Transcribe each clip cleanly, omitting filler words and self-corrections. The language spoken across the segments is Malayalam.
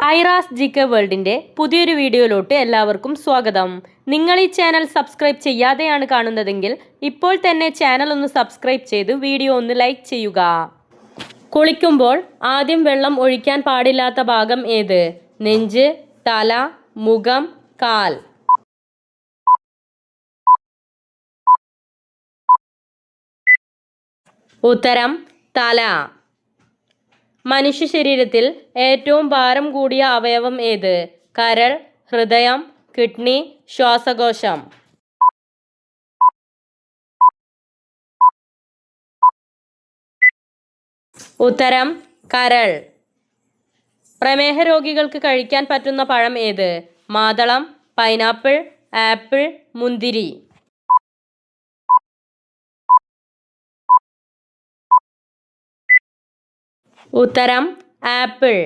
ഐറാസ് ജികെ വേൾഡിൻ്റെ പുതിയൊരു വീഡിയോയിലോട്ട് എല്ലാവർക്കും സ്വാഗതം. നിങ്ങൾ ഈ ചാനൽ സബ്സ്ക്രൈബ് ചെയ്യാതെയാണ് കാണുന്നതെങ്കിൽ ഇപ്പോൾ തന്നെ ചാനൽ ഒന്ന് സബ്സ്ക്രൈബ് ചെയ്ത് വീഡിയോ ഒന്ന് ലൈക്ക് ചെയ്യുക. കുളിക്കുമ്പോൾ ആദ്യം വെള്ളം ഒഴിക്കാൻ പാടില്ലാത്ത ഭാഗം ഏത്? നെഞ്ച്, തല, മുഖം, കാൽ. ഉത്തരം തല. മനുഷ്യ ശരീരത്തിൽ ഏറ്റവും ഭാരം കൂടിയ അവയവം ഏത്? കരൾ, ഹൃദയം, കിഡ്നി, ശ്വാസകോശം. ഉത്തരം കരൾ. പ്രമേഹ രോഗികൾക്ക് കഴിക്കാൻ പറ്റുന്ന പഴം ഏത്? മാതളം, പൈനാപ്പിൾ, ആപ്പിൾ, മുന്തിരി. ഉത്തരം ആപ്പിൾ.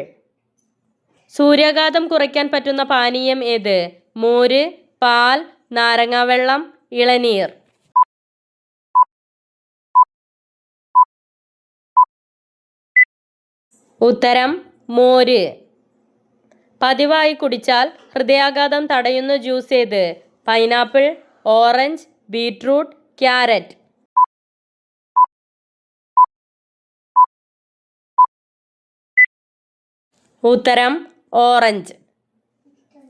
സൂര്യാഘാതം കുറയ്ക്കാൻ പറ്റുന്ന പാനീയം ഏത്? മോര്, പാൽ, നാരങ്ങാവെള്ളം, ഇളനീർ. ഉത്തരം മോര്. പതിവായി കുടിച്ചാൽ ഹൃദയാഘാതം തടയുന്ന ജ്യൂസ് ഏത്? Pineapple, orange, beetroot, carrot. ഉത്തരം ഓറഞ്ച്.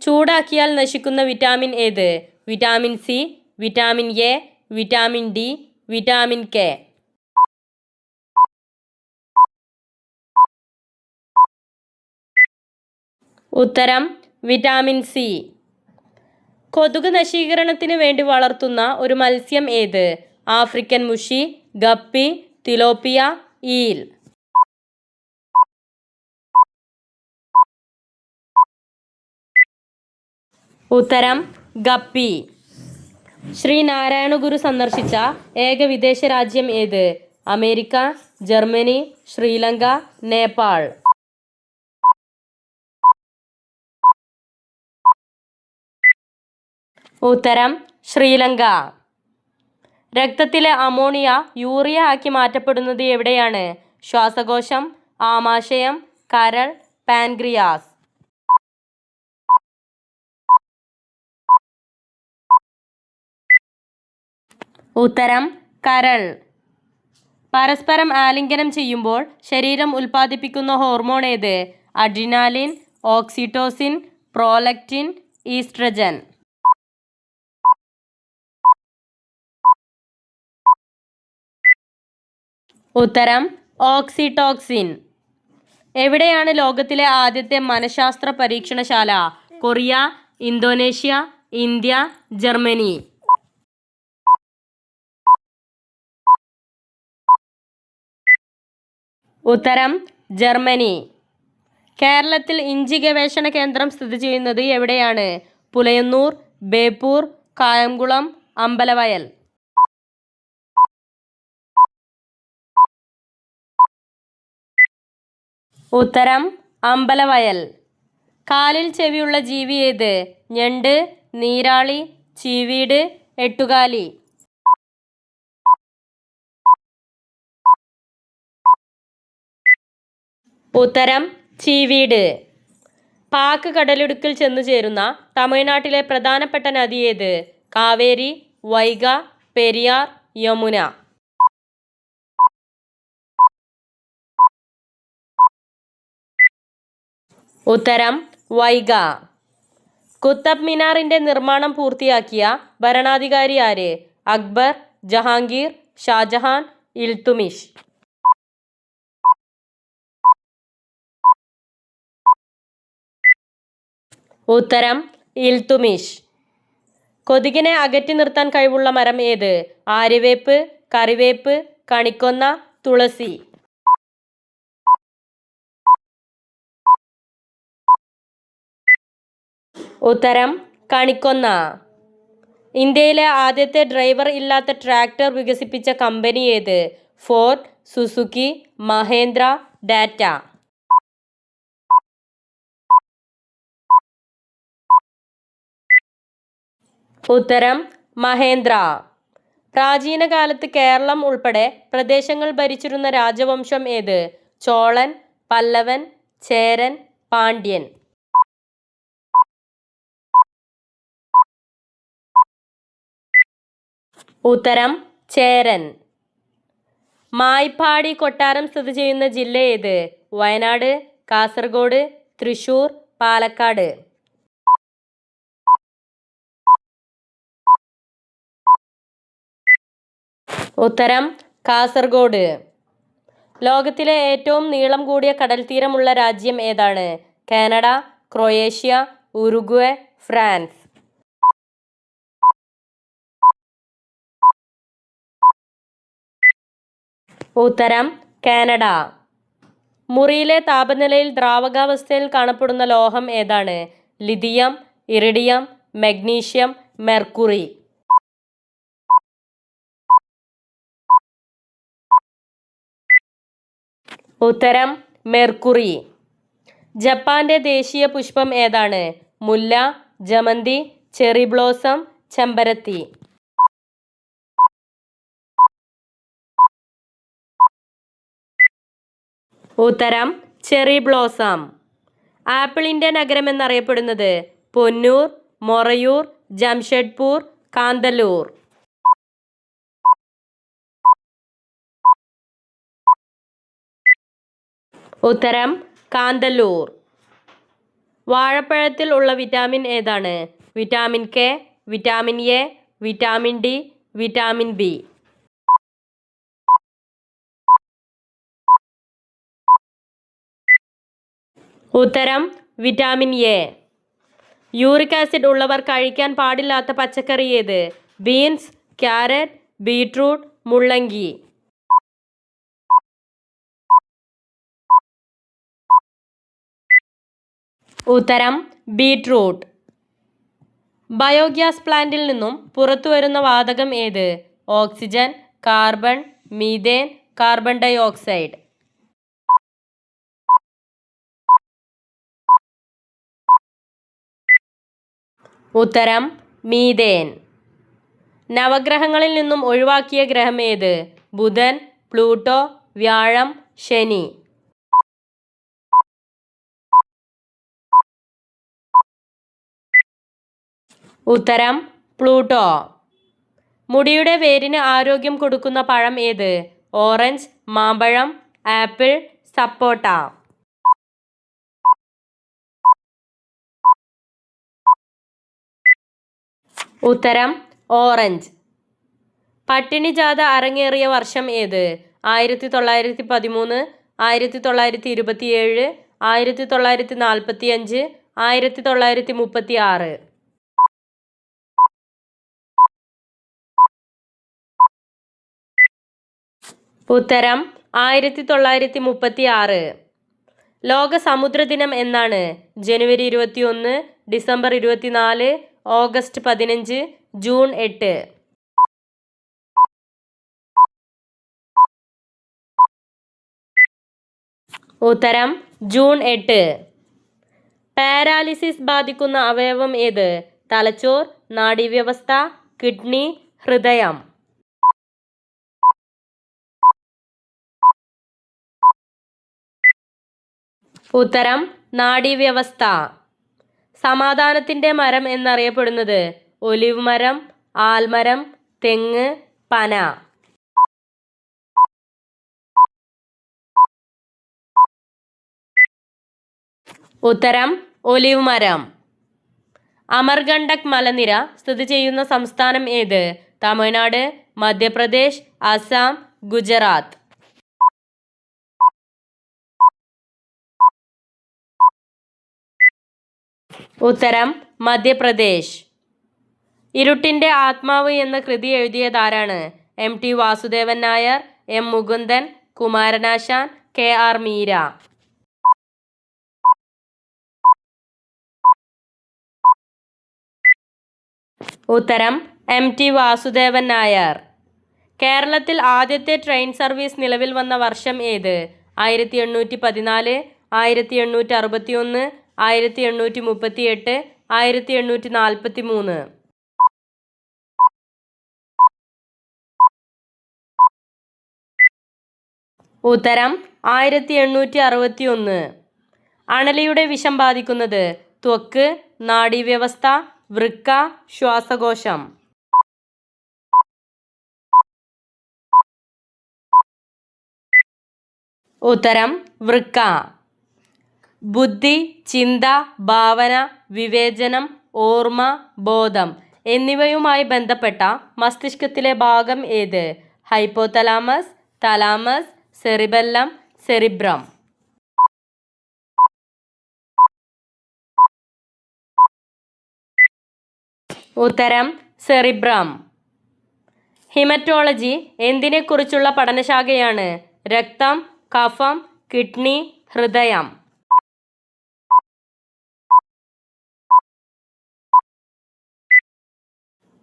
ചൂടാക്കിയാൽ നശിക്കുന്ന വിറ്റാമിൻ ഏത്? Vitamin C, vitamin A, vitamin D, vitamin K. ഉത്തരം വിറ്റാമിൻ സി. കൊതുക് നശീകരണത്തിന് വേണ്ടി വളർത്തുന്ന ഒരു മത്സ്യം ഏത്? ആഫ്രിക്കൻ മുഷി, ഗപ്പി, തിലോപ്പിയ, ഈൽ. ഉത്തരം ഗപ്പി. ശ്രീനാരായണ ഗുരു സന്ദർശിച്ച ഏക വിദേശ രാജ്യം ഏത്? America, Germany, Sri Lanka, Nepal. ഉത്തരം ശ്രീലങ്ക. രക്തത്തിലെ അമോണിയ യൂറിയ ആക്കി മാറ്റപ്പെടുന്നത് എവിടെയാണ്? ശ്വാസകോശം, ആമാശയം, കരൾ, പാൻക്രിയാസ്. ഉത്തരം കരൾ. പരസ്പരം ആലിംഗനം ചെയ്യുമ്പോൾ ശരീരം ഉൽപ്പാദിപ്പിക്കുന്ന ഹോർമോൺ ഏത്? Adrenaline, oxytocin, prolactin, oestrogen. ഉത്തരം ഓക്സിറ്റോക്സിൻ. എവിടെയാണ് ലോകത്തിലെ ആദ്യത്തെ മനഃശാസ്ത്ര പരീക്ഷണശാല? Korea, Indonesia, India, Germany. ഉത്തരം ജർമ്മനി. കേരളത്തിൽ ഇഞ്ചി ഗവേഷണ കേന്ദ്രം സ്ഥിതി ചെയ്യുന്നത് എവിടെയാണ്? പുലയന്നൂർ, ബേപ്പൂർ, കായംകുളം, അമ്പലവയൽ. ഉത്തരം അമ്പലവയൽ. കാലിൽ ചെവിയുള്ള ജീവി ഏത്? ഞണ്ട്, നീരാളി, ചീവീട്, എട്ടുകാലി. ഉത്തരം ചീവീട്. പാക് കടലിടുക്കിൽ ചെന്നു ചേരുന്ന തമിഴ്നാട്ടിലെ പ്രധാനപ്പെട്ട നദി ഏത്? കാവേരി, വൈഗ, പെരിയാർ, യമുന. ഉത്തരം വൈഗ. കുത്തബ് മിനാറിന്റെ നിർമ്മാണം പൂർത്തിയാക്കിയ ഭരണാധികാരി ആര്? അക്ബർ, ജഹാംഗീർ, ഷാജഹാൻ, ഇൽത്തുമിഷ്. ഉത്തരം ഇൽത്തുമിഷ്. കൊതുകിനെ അകറ്റി നിർത്താൻ കഴിവുള്ള മരം ഏത്? ആര്യവേപ്പ്, കറിവേപ്പ്, കണിക്കൊന്ന, തുളസി. ഉത്തരം കണിക്കൊന്ന. ഇന്ത്യയിലെ ആദ്യത്തെ ഡ്രൈവർ ഇല്ലാത്ത ട്രാക്ടർ വികസിപ്പിച്ച കമ്പനി ഏത്? Ford, Suzuki, Mahendra, Tata. ഉത്തരം മഹേന്ദ്ര. പ്രാചീന കാലത്ത് കേരളം ഉൾപ്പെടെ പ്രദേശങ്ങൾ ഭരിച്ചിരുന്ന രാജവംശം ഏത്? ചോളൻ, പല്ലവൻ, ചേരൻ, പാണ്ഡ്യൻ. ഉത്തരം ചേരൻ. മായിപ്പാടി കൊട്ടാരം സ്ഥിതി ചെയ്യുന്ന ജില്ല ഏത്? വയനാട്, കാസർഗോഡ്, തൃശൂർ, പാലക്കാട്. ഉത്തരം കാസർഗോഡ്. ലോകത്തിലെ ഏറ്റവും നീളം കൂടിയ കടൽത്തീരമുള്ള രാജ്യം ഏതാണ്? Canada, Croatia, Uruguay, France. ഉത്തരം കാനഡ. മുറിയിലെ താപനിലയിൽ ദ്രാവകാവസ്ഥയിൽ കാണപ്പെടുന്ന ലോഹം ഏതാണ്? Lithium, iridium, magnesium, mercury. ഉത്തരം മെർക്കുറി. ജപ്പാന്റെ ദേശീയ പുഷ്പം ഏതാണ്? മുല്ല, ജമന്തി, ചെറി ബ്ലോസം, ചെമ്പരത്തി. ഉത്തരം ചെറി ബ്ലോസം. ആപ്പിളിന്റെ നഗരം എന്നറിയപ്പെടുന്നത്? പൊന്നൂർ, മൊറയൂർ, ജംഷഡ്പൂർ, കാന്തല്ലൂർ. ഉത്തരം കാന്തല്ലൂർ. വാഴപ്പഴത്തിൽ ഉള്ള വിറ്റാമിൻ ഏതാണ്? Vitamin K, vitamin A, vitamin D, vitamin B. ഉത്തരം വിറ്റാമിൻ എ. യൂറിക് ആസിഡ് ഉള്ളവർ കഴിക്കാൻ പാടില്ലാത്ത പച്ചക്കറി ഏത്? ബീൻസ്, ക്യാരറ്റ്, ബീട്രൂട്ട്, മുള്ളങ്കി. ഉത്തരം ബീട്രൂട്ട്. ബയോഗ്യാസ് പ്ലാന്റിൽ നിന്നും പുറത്തു വരുന്ന വാതകം ഏത്? Oxygen, carbon, methane, carbon dioxide. ഉത്തരം മീഥേൻ. നവഗ്രഹങ്ങളിൽ നിന്നും ഒഴിവാക്കിയ ഗ്രഹം ഏത്? ബുധൻ, പ്ലൂട്ടോ, വ്യാഴം, ശനി. ഉത്തരം പ്ലൂട്ടോ. മുടിയുടെ വേരിന് ആരോഗ്യം കൊടുക്കുന്ന പഴം ഏത്? ഓറഞ്ച്, മാമ്പഴം, ആപ്പിൾ, സപ്പോട്ട. ഉത്തരം ഓറഞ്ച്. പട്ടിണി ജാഥ അരങ്ങേറിയ വർഷം ഏത്? 1913, 1927, 1945, 1936. ഉത്തരം 1936. ലോക സമുദ്ര ദിനം എന്നാണ്? ജനുവരി 21, ഡിസംബർ 24, ഓഗസ്റ്റ് 15, ജൂൺ 8. ഉത്തരം ജൂൺ 8. പാരാലിസിസ് ബാധിക്കുന്ന അവയവം ഏത്? തലച്ചോർ, നാഡീവ്യവസ്ഥ, കിഡ്നി, ഹൃദയം. ഉത്തരം നാഡീവ്യവസ്ഥ. സമാധാനത്തിന്റെ മരം എന്നറിയപ്പെടുന്നത്? ഒലിവ് മരം, ആൽമരം, തെങ്ങ്, പന. ഉത്തരം ഒലിവ് മരം. അമർകണ്ടക് മലനിര സ്ഥിതി ചെയ്യുന്ന സംസ്ഥാനം ഏത്? തമിഴ്നാട്, മധ്യപ്രദേശ്, അസം, ഗുജറാത്ത്. ഉത്തരം മധ്യപ്രദേശ്. ഇരുട്ടിന്റെ ആത്മാവ് എന്ന കൃതി എഴുതിയതാരാണ്? എം.ടി. വാസുദേവൻ നായർ, എം. മുകുന്ദൻ, കുമാരനാശാൻ, കെ.ആർ. മീര. ഉത്തരം എം.ടി. വാസുദേവൻ നായർ. കേരളത്തിൽ ആദ്യത്തെ ട്രെയിൻ സർവീസ് നിലവിൽ വന്ന വർഷം ഏത്? 1814, 1861, 1838, 1843. ഉത്തരം 1861. അണലിയുടെ വിഷം ബാധിക്കുന്നത്? ത്വക്ക്, നാഡീവ്യവസ്ഥ, വൃക്ക, ശ്വാസകോശം. ഉത്തരം വൃക്ക. ബുദ്ധി, ചിന്ത, ഭാവന, വിവേചനം, ഓർമ്മ, ബോധം എന്നിവയുമായി ബന്ധപ്പെട്ട മസ്തിഷ്കത്തിലെ ഭാഗം ഏത്? Hypothalamus, thalamus, cerebellum, cerebrum. ഉത്തരം സെറിബ്രം. ഹിമറ്റോളജി എന്തിനെക്കുറിച്ചുള്ള പഠനശാഖയാണ്? രക്തം, കഫം, കിഡ്നി, ഹൃദയം.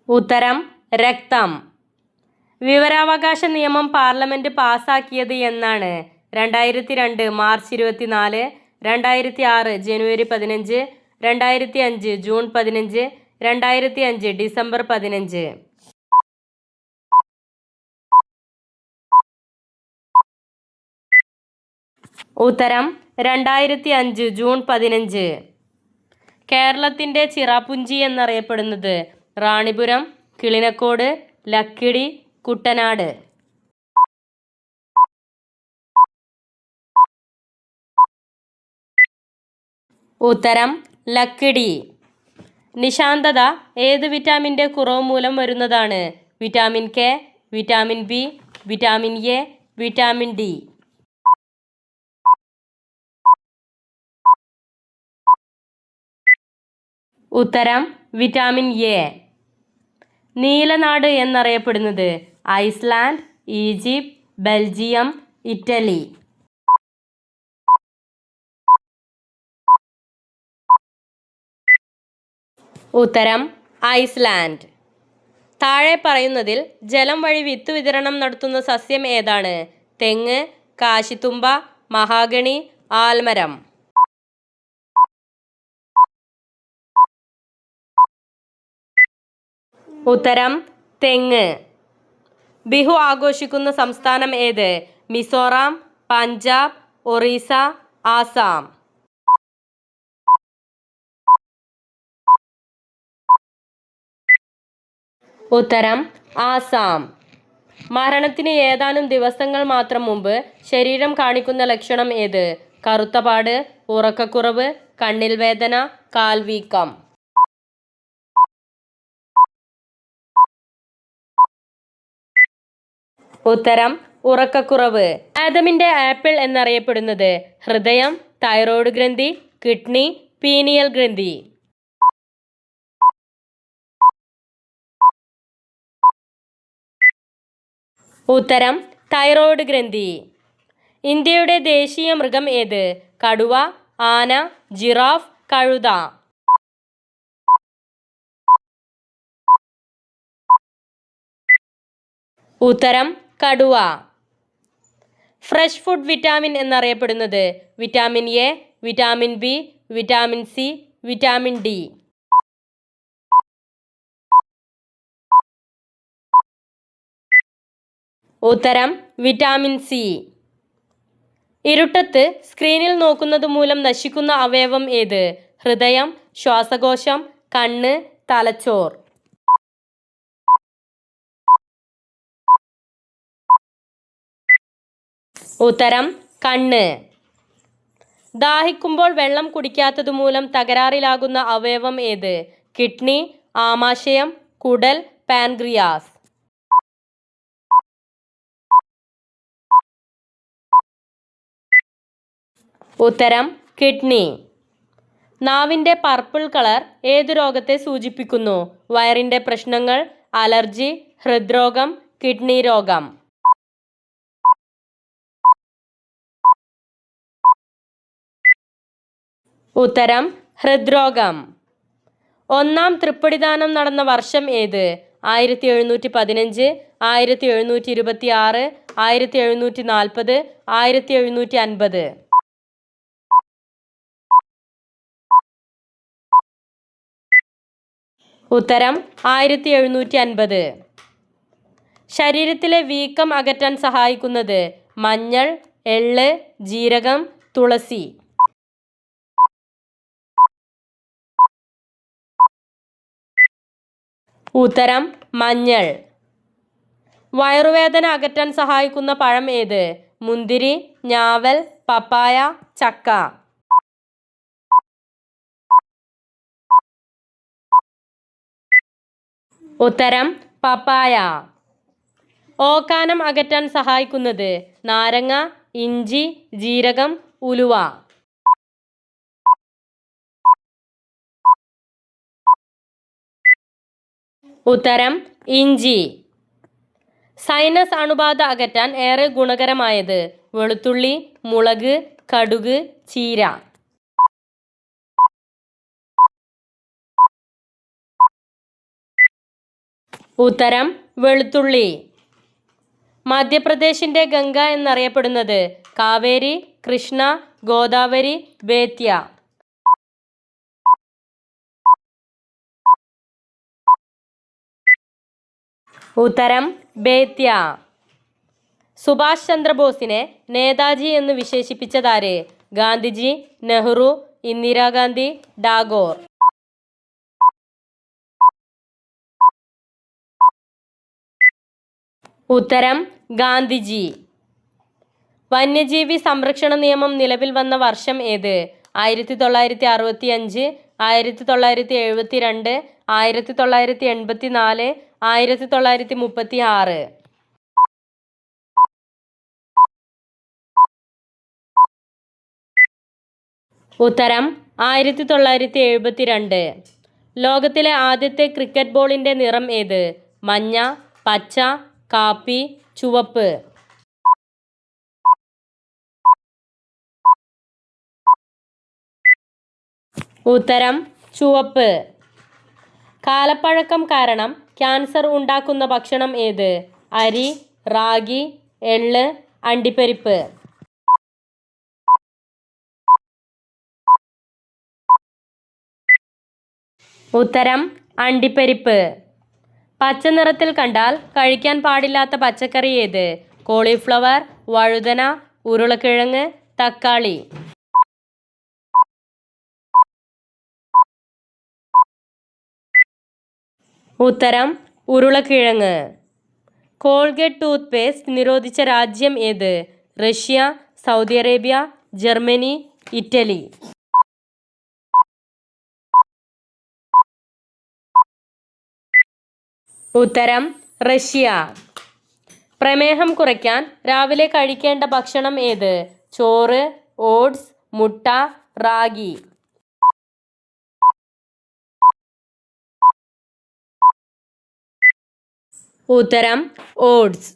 ഉത്തരം രക്തം. വിവരാവകാശ നിയമം പാർലമെന്റ് പാസാക്കിയത് എന്നാണ്? 2002 മാർച്ച് 24, 2006 ജനുവരി 15, 2005 ജൂൺ 15, 2005 ഡിസംബർ 15. ഉത്തരം 2005 ജൂൺ 15. കേരളത്തിൻ്റെ ചിറാപുഞ്ചി എന്നറിയപ്പെടുന്നത്? റാണിപുരം, കിളിനക്കോട്, ലക്കിടി, കുട്ടനാട്. ഉത്തരം ലക്കിടി. നിശാന്തത ഏത് വിറ്റാമിൻ്റെ കുറവ് മൂലം വരുന്നതാണ്? Vitamin K, vitamin B, vitamin A, vitamin D. ഉത്തരം വിറ്റാമിൻ എ. നീലനാട് എന്നറിയപ്പെടുന്നത്? Iceland, Egypt, Belgium, Italy. ഉത്തരം ഐസ്ലാൻഡ്. താഴെ പറയുന്നതിൽ ജലം വഴി വിത്ത് വിതരണം നടത്തുന്ന സസ്യം ഏതാണ്? തെങ്ങ്, കാശിത്തുമ്പ, മഹാഗണി, ആൽമരം. ഉത്തരം തെങ്ങ്. ബിഹു ആഘോഷിക്കുന്ന സംസ്ഥാനം ഏത്? മിസോറാം, പഞ്ചാബ്, ഒറീസ, ആസാം. ഉത്തരം ആസാം. മരണത്തിന് ഏതാനും ദിവസങ്ങൾ മാത്രം മുമ്പ് ശരീരം കാണിക്കുന്ന ലക്ഷണം ഏത്? കറുത്തപാട്, ഉറക്കക്കുറവ്, കണ്ണിൽ വേദന, കാൽവീക്കം. ഉത്തരം ഉറക്കക്കുറവ്. ആദമിൻ്റെ ആപ്പിൾ എന്നറിയപ്പെടുന്നത്? ഹൃദയം, തൈറോയ്ഡ് ഗ്രന്ഥി, കിഡ്നി, പീനിയൽ ഗ്രന്ഥി. ഉത്തരം തൈറോയ്ഡ് ഗ്രന്ഥി. ഇന്ത്യയുടെ ദേശീയ മൃഗം ഏത്? കടുവ, ആന, ജിറാഫ്, കഴുത. ഉത്തരം കടുവ. ഫ്രഷ് ഫുഡ് വിറ്റാമിൻ എന്നറിയപ്പെടുന്നത്? Vitamin A, vitamin B, vitamin C, vitamin D. ഉത്തരം വിറ്റാമിൻ സി. ഇരുട്ടത്ത് സ്ക്രീനിൽ നോക്കുന്നത് മൂലം നശിക്കുന്ന അവയവം ഏത്? ഹൃദയം, ശ്വാസകോശം, കണ്ണ്, തലച്ചോർ. ഉത്തരം കണ്ണ്. ദാഹിക്കുമ്പോൾ വെള്ളം കുടിക്കാത്തതുമൂലം തകരാറിലാകുന്ന അവയവം ഏത്? കിഡ്നി, ആമാശയം, കുടൽ, പാൻക്രിയാസ്. ഉത്തരം കിഡ്നി. നാവിൻ്റെ പർപ്പിൾ കളർ ഏതു രോഗത്തെ സൂചിപ്പിക്കുന്നു? വയറിൻ്റെ പ്രശ്നങ്ങൾ, അലർജി, ഹൃദ്രോഗം, കിഡ്നി രോഗം. ഉത്തരം ഹൃദ്രോഗം. ഒന്നാം തൃപ്പടിദാനം നടന്ന വർഷം ഏത്? 1715, 1726, 1740, 1750. ഉത്തരം 1750. ശരീരത്തിലെ വീക്കം അകറ്റാൻ സഹായിക്കുന്നത്? മഞ്ഞൾ, എള്ള്, ജീരകം, തുളസി. ഉത്തരം മഞ്ഞൾ. വയറുവേദന അകറ്റാൻ സഹായിക്കുന്ന പഴം ഏത്? മുന്തിരി, ഞാവൽ, പപ്പായ, ചക്ക. ഉത്തരം പപ്പായ. ഓക്കാനം അകറ്റാൻ സഹായിക്കുന്നത് നാരങ്ങ, ഇഞ്ചി, ജീരകം, ഉലുവ. ഉത്തരം ഇഞ്ചി. സൈനസ് അണുബാധ അകറ്റാൻ ഏറെ ഗുണകരമായത് വെളുത്തുള്ളി, മുളക്, കടുക്, ചീര. ഉത്തരം വെളുത്തുള്ളി. മധ്യപ്രദേശിന്റെ ഗംഗ എന്നറിയപ്പെടുന്നത് കാവേരി, കൃഷ്ണ, ഗോദാവരി, ബേത്യ. ഉത്തരം ബേത്യ. സുഭാഷ് ചന്ദ്രബോസിനെ നേതാജി എന്ന് വിശേഷിപ്പിച്ചതാര്? ഗാന്ധിജി, നെഹ്റു, ഇന്ദിരാഗാന്ധി, ടാഗോർ. ഉത്തരം ഗാന്ധിജി. വന്യജീവി സംരക്ഷണ നിയമം നിലവിൽ വന്ന വർഷം ഏത്? 1965, 1972, 1984, 1936. ഉത്തരം 1972. ലോകത്തിലെ ആദ്യത്തെ ക്രിക്കറ്റ് ബോളിന്റെ നിറം ഏത്? മഞ്ഞ, പച്ച, കാപ്പി, ചുവപ്പ്. ഉത്തരം ചുവപ്പ്. കാലപ്പഴക്കം കാരണം ക്യാൻസർ ഉണ്ടാക്കുന്ന ഭക്ഷണം ഏത്? അരി, റാഗി, എള്ള്, അണ്ടിപ്പരിപ്പ്. ഉത്തരം അണ്ടിപ്പരിപ്പ്. പച്ച നിറത്തിൽ കണ്ടാൽ കഴിക്കാൻ പാടില്ലാത്ത പച്ചക്കറി ഏത്? കോളിഫ്ലവർ, വഴുതന, ഉരുളക്കിഴങ്ങ്, തക്കാളി. ഉത്തരം ഉരുളക്കിഴങ്ങ്. കോൾഗേറ്റ് ടൂത്ത് പേസ്റ്റ് നിരോധിച്ച രാജ്യം ഏത്? Russia, Saudi Arabia, Germany, Italy. ഉത്തരം റഷ്യ. പ്രമേഹം കുറയ്ക്കാൻ രാവിലെ കഴിക്കേണ്ട ഭക്ഷണം ഏത്? ചോറ്, ഓട്സ്, മുട്ട, റാഗി. ഉത്തരം ഓട്സ്.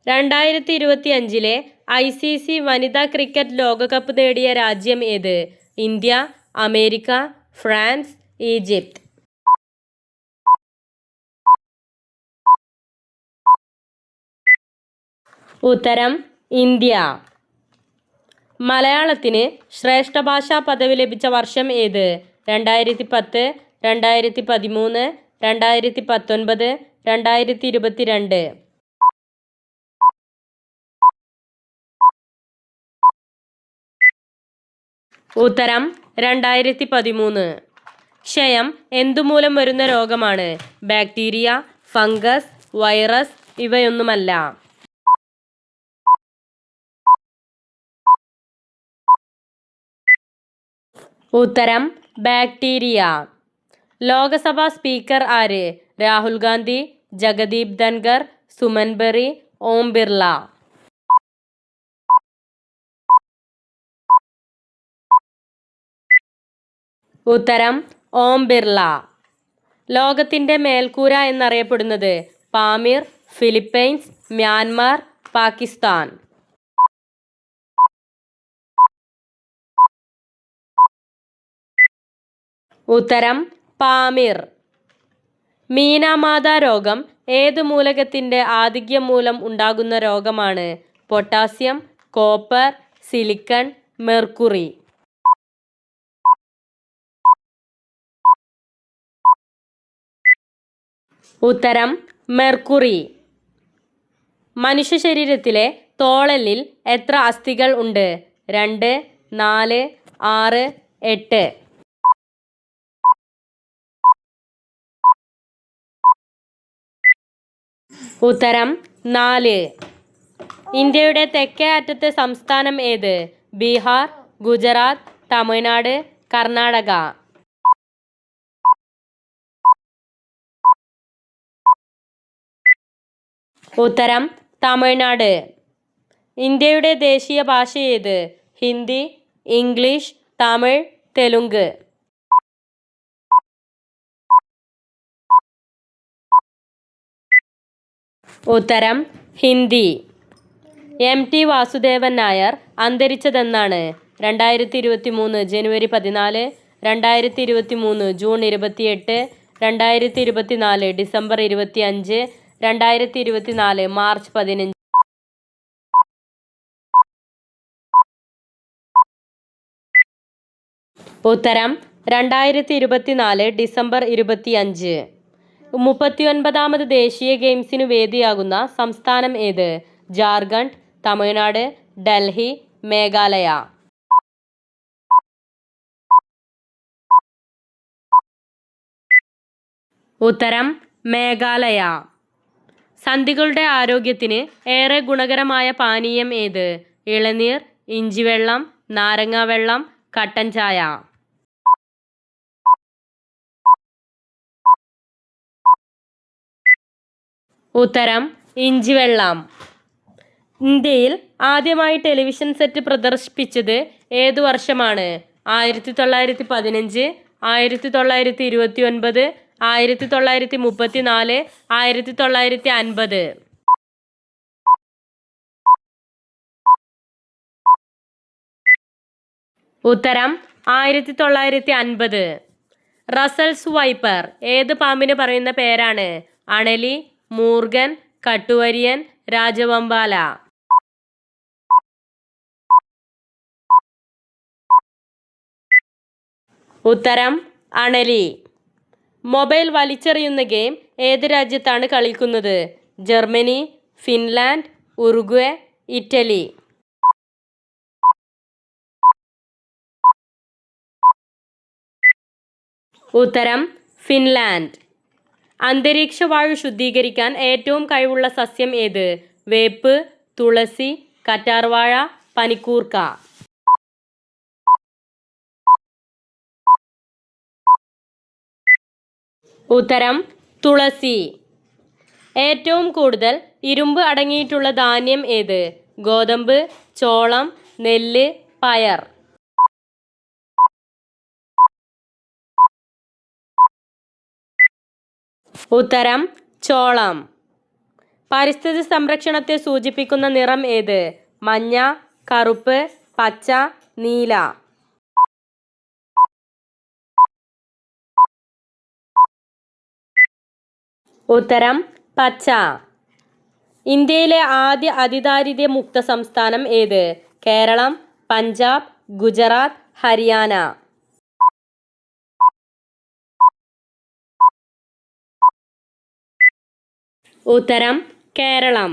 2025 ICC വനിതാ ക്രിക്കറ്റ് ലോകകപ്പ് നേടിയ രാജ്യം ഏത്? India, America, France, Egypt. ഉത്തരം ഇന്ത്യ. മലയാളത്തിന് ശ്രേഷ്ഠ ഭാഷാ പദവി ലഭിച്ച വർഷം ഏത്? 2010, 2013, 2019, 2022. ഉത്തരം 2013. ക്ഷയം എന്തുമൂലം വരുന്ന രോഗമാണ്? ബാക്ടീരിയ, ഫംഗസ്, വൈറസ് ഇവയൊന്നുമല്ല. ഉത്തരം ബാക്ടീരിയ. ലോകസഭാ സ്പീക്കർ ആര്? രാഹുൽ ഗാന്ധി, ജഗദീപ് ധൻഖർ, സുമൻ ബെറി, ഓം ബിർള. ഉത്തരം ഓം ബിർള. ലോകത്തിൻ്റെ മേൽക്കൂര എന്നറിയപ്പെടുന്നത് പാമീർ, ഫിലിപ്പൈൻസ്, മ്യാൻമാർ, പാകിസ്ഥാൻ. ഉത്തരം പാമീർ. മീനാമാത രോഗം ഏത് മൂലകത്തിൻ്റെ ആധിക്യം മൂലം ഉണ്ടാകുന്ന രോഗമാണ്? Potassium, copper, silicon, mercury. ഉത്തരം മെർക്കുറി. മനുഷ്യ ശരീരത്തിലെ തോളെല്ലിൽ എത്ര അസ്ഥികൾ ഉണ്ട്? 2, 4, 6, 8. ഉത്തരം 4. ഇന്ത്യയുടെ തെക്കേ അറ്റത്തെ സംസ്ഥാനം ഏത്? ബീഹാർ, ഗുജറാത്ത്, തമിഴ്നാട്, കർണാടക. ഉത്തരം തമിഴ്നാട്. ഇന്ത്യയുടെ ദേശീയ ഭാഷ ഏത്? ഹിന്ദി, ഇംഗ്ലീഷ്, തമിഴ്, തെലുങ്ക്. ഉത്തരം ഹിന്ദി. MT വാസുദേവൻ നായർ അന്തരിച്ചതെന്നാണ്? 2023 ജനുവരി 14, 2023 ജൂൺ 28, 2024 ഡിസംബർ 25, 2024 മാർച്ച് 15. ഉത്തരം 2024 ഡിസംബർ 25. 39ാമത് ദേശീയ ഗെയിംസിനു വേദിയാകുന്ന സംസ്ഥാനം ഏത്? ജാർഖണ്ഡ്, തമിഴ്നാട്, ഡൽഹി, മേഘാലയ. ഉത്തരം മേഘാലയ. സന്ധികളുടെ ആരോഗ്യത്തിന് ഏറെ ഗുണകരമായ പാനീയം ഏത്? ഇളനീർ, ഇഞ്ചിവെള്ളം, നാരങ്ങാവെള്ളം, കട്ടൻ ചായ. ഉത്തരം ഇഞ്ചിവെള്ളം. ഇന്ത്യയിൽ ആദ്യമായി ടെലിവിഷൻ സെറ്റ് പ്രദർശിപ്പിച്ചത് ഏതു വർഷമാണ്? 1915, 1929, 1934, 1950. ഉത്തരം 1950. റസൽസ് വൈപ്പർ ഏത് പാമ്പിന് പറയുന്ന പേരാണ്? അണലി, മൂർഗൻ, കട്ടുവരിയൻ, രാജവമ്പാല. ഉത്തരം അണലി. മൊബൈൽ വലിച്ചെറിയുന്ന ഗെയിം ഏത് രാജ്യത്താണ് കളിക്കുന്നത്? Germany, Finland, Uruguay, Italy. ഉത്തരം ഫിൻലാൻഡ്. അന്തരീക്ഷ വായു ശുദ്ധീകരിക്കാൻ ഏറ്റവും കഴിവുള്ള സസ്യം ഏത്? വേപ്പ്, തുളസി, കറ്റാർവാഴ, പനിക്കൂർക്ക. ഉത്തരം തുളസി. ഏറ്റവും കൂടുതൽ ഇരുമ്പ് അടങ്ങിയിട്ടുള്ള ധാന്യം ഏത്? ഗോതമ്പ്, ചോളം, നെല്ല്, പയർ. ഉത്തരം ചോളം. പരിസ്ഥിതി സംരക്ഷണത്തെ സൂചിപ്പിക്കുന്ന നിറം ഏത്? മഞ്ഞ, കറുപ്പ്, പച്ച, നീല. ഉത്തരം പച്ച. ഇന്ത്യയിലെ ആദ്യ അതിദാരിദ്ര്യ മുക്ത സംസ്ഥാനം ഏത്? കേരളം, പഞ്ചാബ്, ഗുജറാത്ത്, ഹരിയാന. ഉത്തരം കേരളം.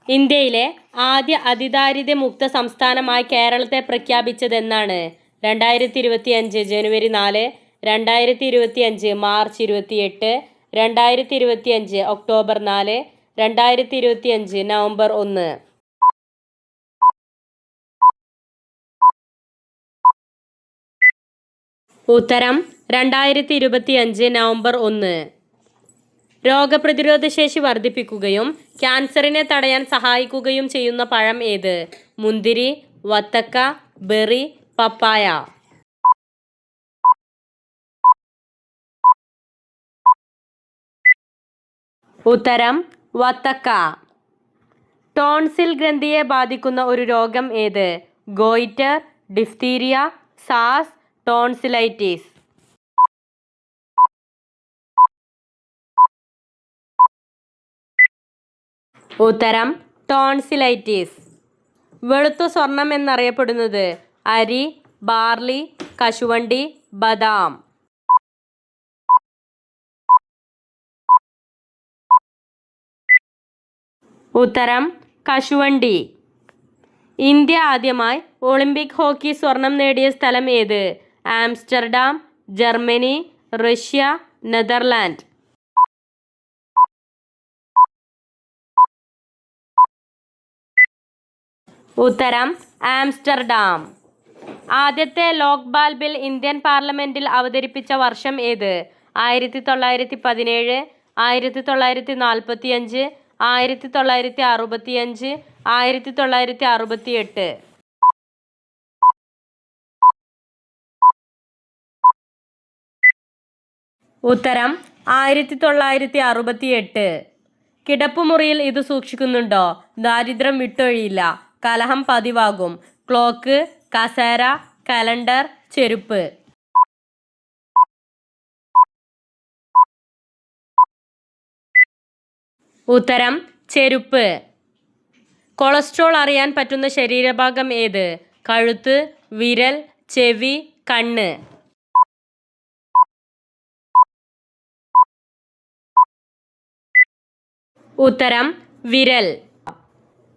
ഇന്ത്യയിലെ ആദ്യ അതിദാരിദ്ര്യ മുക്ത സംസ്ഥാനമായി കേരളത്തെ പ്രഖ്യാപിച്ചതെന്നാണ്? 2025 ജനുവരി 4, 2025 മാർച്ച് 28, 2025 ഒക്ടോബർ 4, 2025 നവംബർ 1. ഉത്തരം 2025 നവംബർ 1. രോഗപ്രതിരോധ ശേഷി വർദ്ധിപ്പിക്കുകയും ക്യാൻസറിനെ തടയാൻ സഹായിക്കുകയും ചെയ്യുന്ന പഴം ഏത്? മുന്തിരി, വത്തക്ക, ബെറി, പപ്പായ. ഉത്തരം വത്തക്ക. ടോൺസിൽ ഗ്രന്ഥിയെ ബാധിക്കുന്ന ഒരു രോഗം ഏത്? ഗോയിറ്റർ, ഡിഫ്തീരിയ, സാസ്, ടോൺസിലൈറ്റിസ്. ഉത്തരം ടോൺസിലൈറ്റിസ്. വെളുത്ത സ്വർണം എന്നറിയപ്പെടുന്നത്? അരി, ബാർലി, കശുവണ്ടി, ബദാം. ഉത്തരം കശുവണ്ടി. ഇന്ത്യ ആദ്യമായി ഒളിമ്പിക് ഹോക്കി സ്വർണം നേടിയ സ്ഥലം ഏത്? Amsterdam, Germany, Russia, Netherland. ഉത്തരം ആംസ്റ്റർഡാം. ആദ്യത്തെ ലോക്പാൽ ബിൽ ഇന്ത്യൻ പാർലമെന്റിൽ അവതരിപ്പിച്ച വർഷം ഏത്? 1917, 1945, 1965, 1968. ഉത്തരം 1968. കിടപ്പുമുറിയിൽ ഇത് സൂക്ഷിക്കുന്നുണ്ടോ? ദാരിദ്ര്യം വിട്ടൊഴിയില്ല. കലഹം പതിവാകും. ക്ലോക്ക്, കസേര, കലണ്ടർ, ചെരുപ്പ്. ഉത്തരം ചെരുപ്പ്. കൊളസ്ട്രോൾ അറിയാൻ പറ്റുന്ന ശരീരഭാഗം ഏത്? കഴുത്ത്, വിരൽ, ചെവി, കണ്ണ്. ഉത്തരം വിരൽ.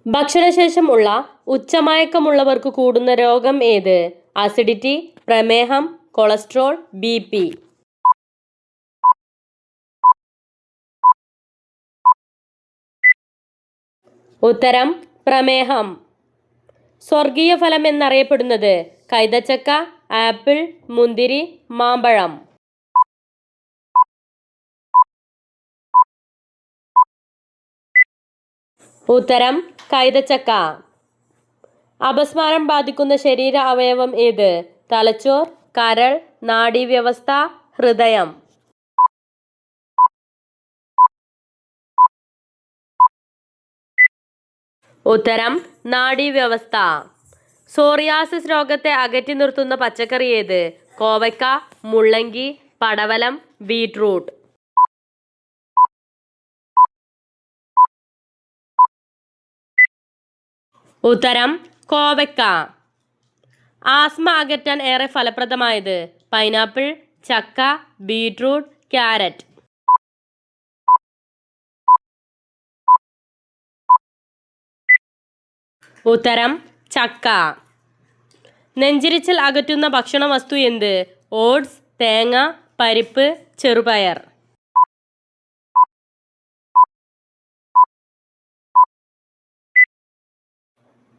ഭക്ഷണശേഷം ഉള്ള ഉച്ചമയക്കമുള്ളവർക്ക് കൂടുന്ന രോഗം ഏത്? അസിഡിറ്റി, പ്രമേഹം, കൊളസ്ട്രോൾ, BP. ഉത്തരം പ്രമേഹം. സ്വർഗീയ ഫലം എന്നറിയപ്പെടുന്നത് കൈതച്ചക്ക, ആപ്പിൾ, മുന്തിരി, മാമ്പഴം. ഉത്തരം കൈതച്ചക്ക. അപസ്മാരം ബാധിക്കുന്ന ശരീര അവയവം ഏത്? തലച്ചോർ, കരൾ, നാഡീവ്യവസ്ഥ, ഹൃദയം. ഉത്തരം നാഡീവ്യവസ്ഥ. സോറിയാസിസ് രോഗത്തെ അകറ്റി നിർത്തുന്ന പച്ചക്കറി ഏത്? കോവയ്ക്ക, മുള്ളങ്കി, പടവലം, ബീറ്റ്റൂട്ട്. ഉത്തരം കോവയ്ക്ക. ആസ്മ അകറ്റാൻ ഏറെ ഫലപ്രദമായത്? പൈനാപ്പിൾ, ചക്ക, ബീറ്റ്റൂട്ട്, ക്യാരറ്റ്. ഉത്തരം ചക്ക. നെഞ്ചിരിച്ചൽ അകറ്റുന്ന ഭക്ഷണ വസ്തു എന്ത്? ഓട്സ്, തേങ്ങ, പരിപ്പ്, ചെറുപയർ.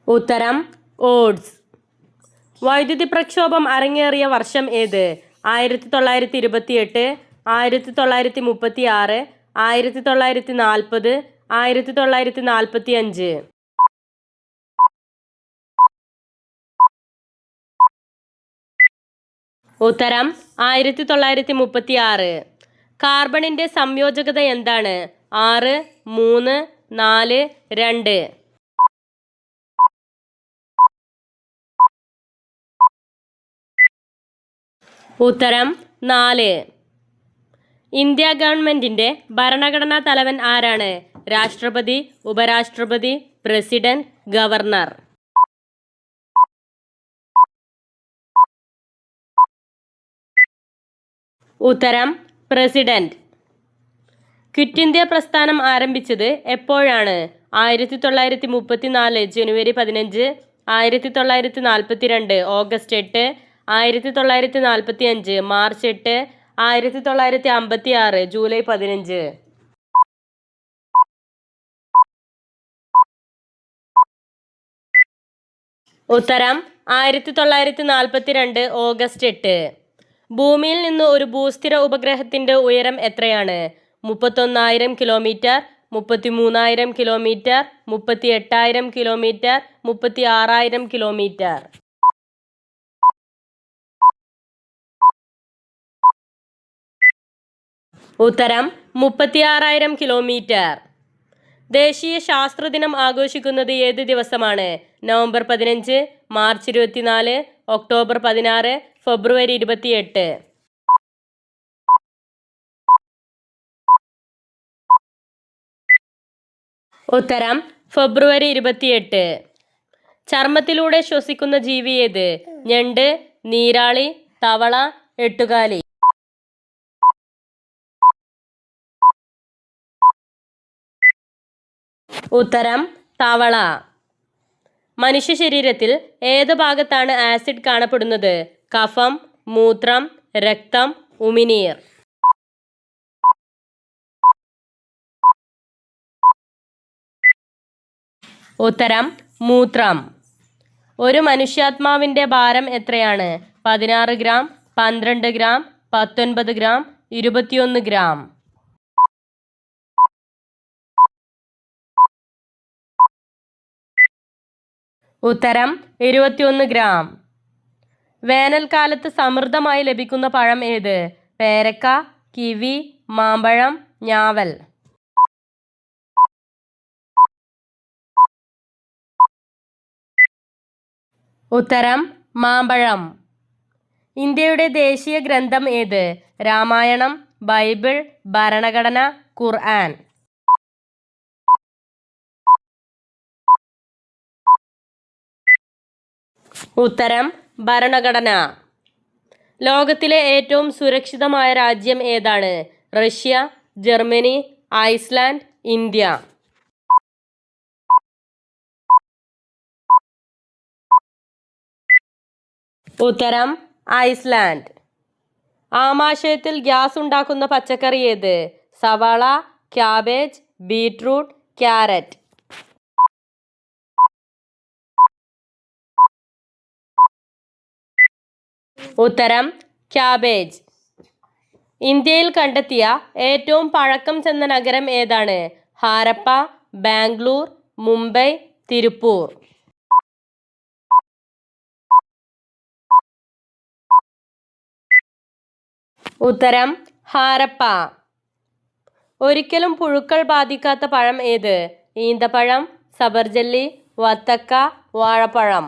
ഉത്തരം ഓട്സ്. വൈദ്യുതി പ്രക്ഷോഭം അരങ്ങേറിയ വർഷം ഏത്? 1928, 1936, 1940, 1945. ഉത്തരം 1936. കാർബണിന്റെ സംയോജകത എന്താണ്? 6, 3, 4, 2. ഉത്തരം 4. ഇന്ത്യ ഗവൺമെന്റിന്റെ ഭരണഘടനാ തലവൻ ആരാണ്? രാഷ്ട്രപതി, ഉപരാഷ്ട്രപതി, പ്രസിഡന്റ്, ഗവർണർ. ഉത്തരം പ്രസിഡന്റ്. ക്വിറ്റ് ഇന്ത്യ പ്രസ്ഥാനം ആരംഭിച്ചത് എപ്പോഴാണ്? 1934 ജനുവരി 15, 1942 ഓഗസ്റ്റ് 8, 1945 മാർച്ച് 8, 1956 ജൂലൈ 15. ഉത്തരം 1942 ഓഗസ്റ്റ് 8. ഭൂമിയിൽ നിന്ന് ഒരു ഭൂസ്ഥിര ഉപഗ്രഹത്തിന്റെ ഉയരം എത്രയാണ്? 31,000 കിലോമീറ്റർ, 33,000 കിലോമീറ്റർ, 38,000 കിലോമീറ്റർ, 36,000 കിലോമീറ്റർ. ഉത്തരം 36,000 കിലോമീറ്റർ. ദേശീയ ശാസ്ത്രദിനം ആഘോഷിക്കുന്നത് ഏത് ദിവസമാണ്? നവംബർ 15, മാർച്ച് 24, ഒക്ടോബർ 16, ഫെബ്രുവരി 28. ഉത്തരം ഫെബ്രുവരി 28. ചർമ്മത്തിലൂടെ ശ്വസിക്കുന്ന ജീവി ഏത്? ഞണ്ട്, നീരാളി, തവള, എട്ടുകാലി. ഉത്തരം തവള. മനുഷ്യ ശരീരത്തിൽ ഏത് ഭാഗത്താണ് ആസിഡ് കാണപ്പെടുന്നത്? കഫം, മൂത്രം, രക്തം, ഉമിനീർ. ഉത്തരം മൂത്രം. ഒരു മനുഷ്യാത്മാവിൻ്റെ ഭാരം എത്രയാണ്? 16 ഗ്രാം, 12 ഗ്രാം, 19 ഗ്രാം, 21 ഗ്രാം. ഉത്തരം 21 ഗ്രാം. വേനൽക്കാലത്ത് സമൃദ്ധമായി ലഭിക്കുന്ന പഴം ഏത്? പേരക്ക, കിവി, മാമ്പഴം, ഞാവൽ. ഉത്തരം മാമ്പഴം. ഇന്ത്യയുടെ ദേശീയ ഗ്രന്ഥം ഏത്? രാമായണം, ബൈബിൾ, ഭരണഘടന, ഖുർആൻ. ഉത്തരം ഭരണഘടന. ലോകത്തിലെ ഏറ്റവും സുരക്ഷിതമായ രാജ്യം ഏതാണ്? Russia, Germany, Iceland, India. ഉത്തരം ഐസ്ലാൻഡ്. ആമാശയത്തിൽ ഗ്യാസ് ഉണ്ടാക്കുന്ന പച്ചക്കറി ഏത്? സവാള, ക്യാബേജ്, ബീറ്റ്റൂട്ട്, ക്യാരറ്റ്. ഉത്തരം ക്യാബേജ്. ഇന്ത്യയിൽ കണ്ടെത്തിയ ഏറ്റവും പഴക്കം ചെന്ന നഗരം ഏതാണ്? ഹാരപ്പ, ബാംഗ്ലൂർ, മുംബൈ, തിരുപ്പൂർ. ഉത്തരം ഹാരപ്പ. ഒരിക്കലും പുഴുക്കൾ ബാധിക്കാത്ത പഴം ഏത്? ഈന്തപ്പഴം, സബർജല്ലി, വത്തക്ക, വാഴപ്പഴം.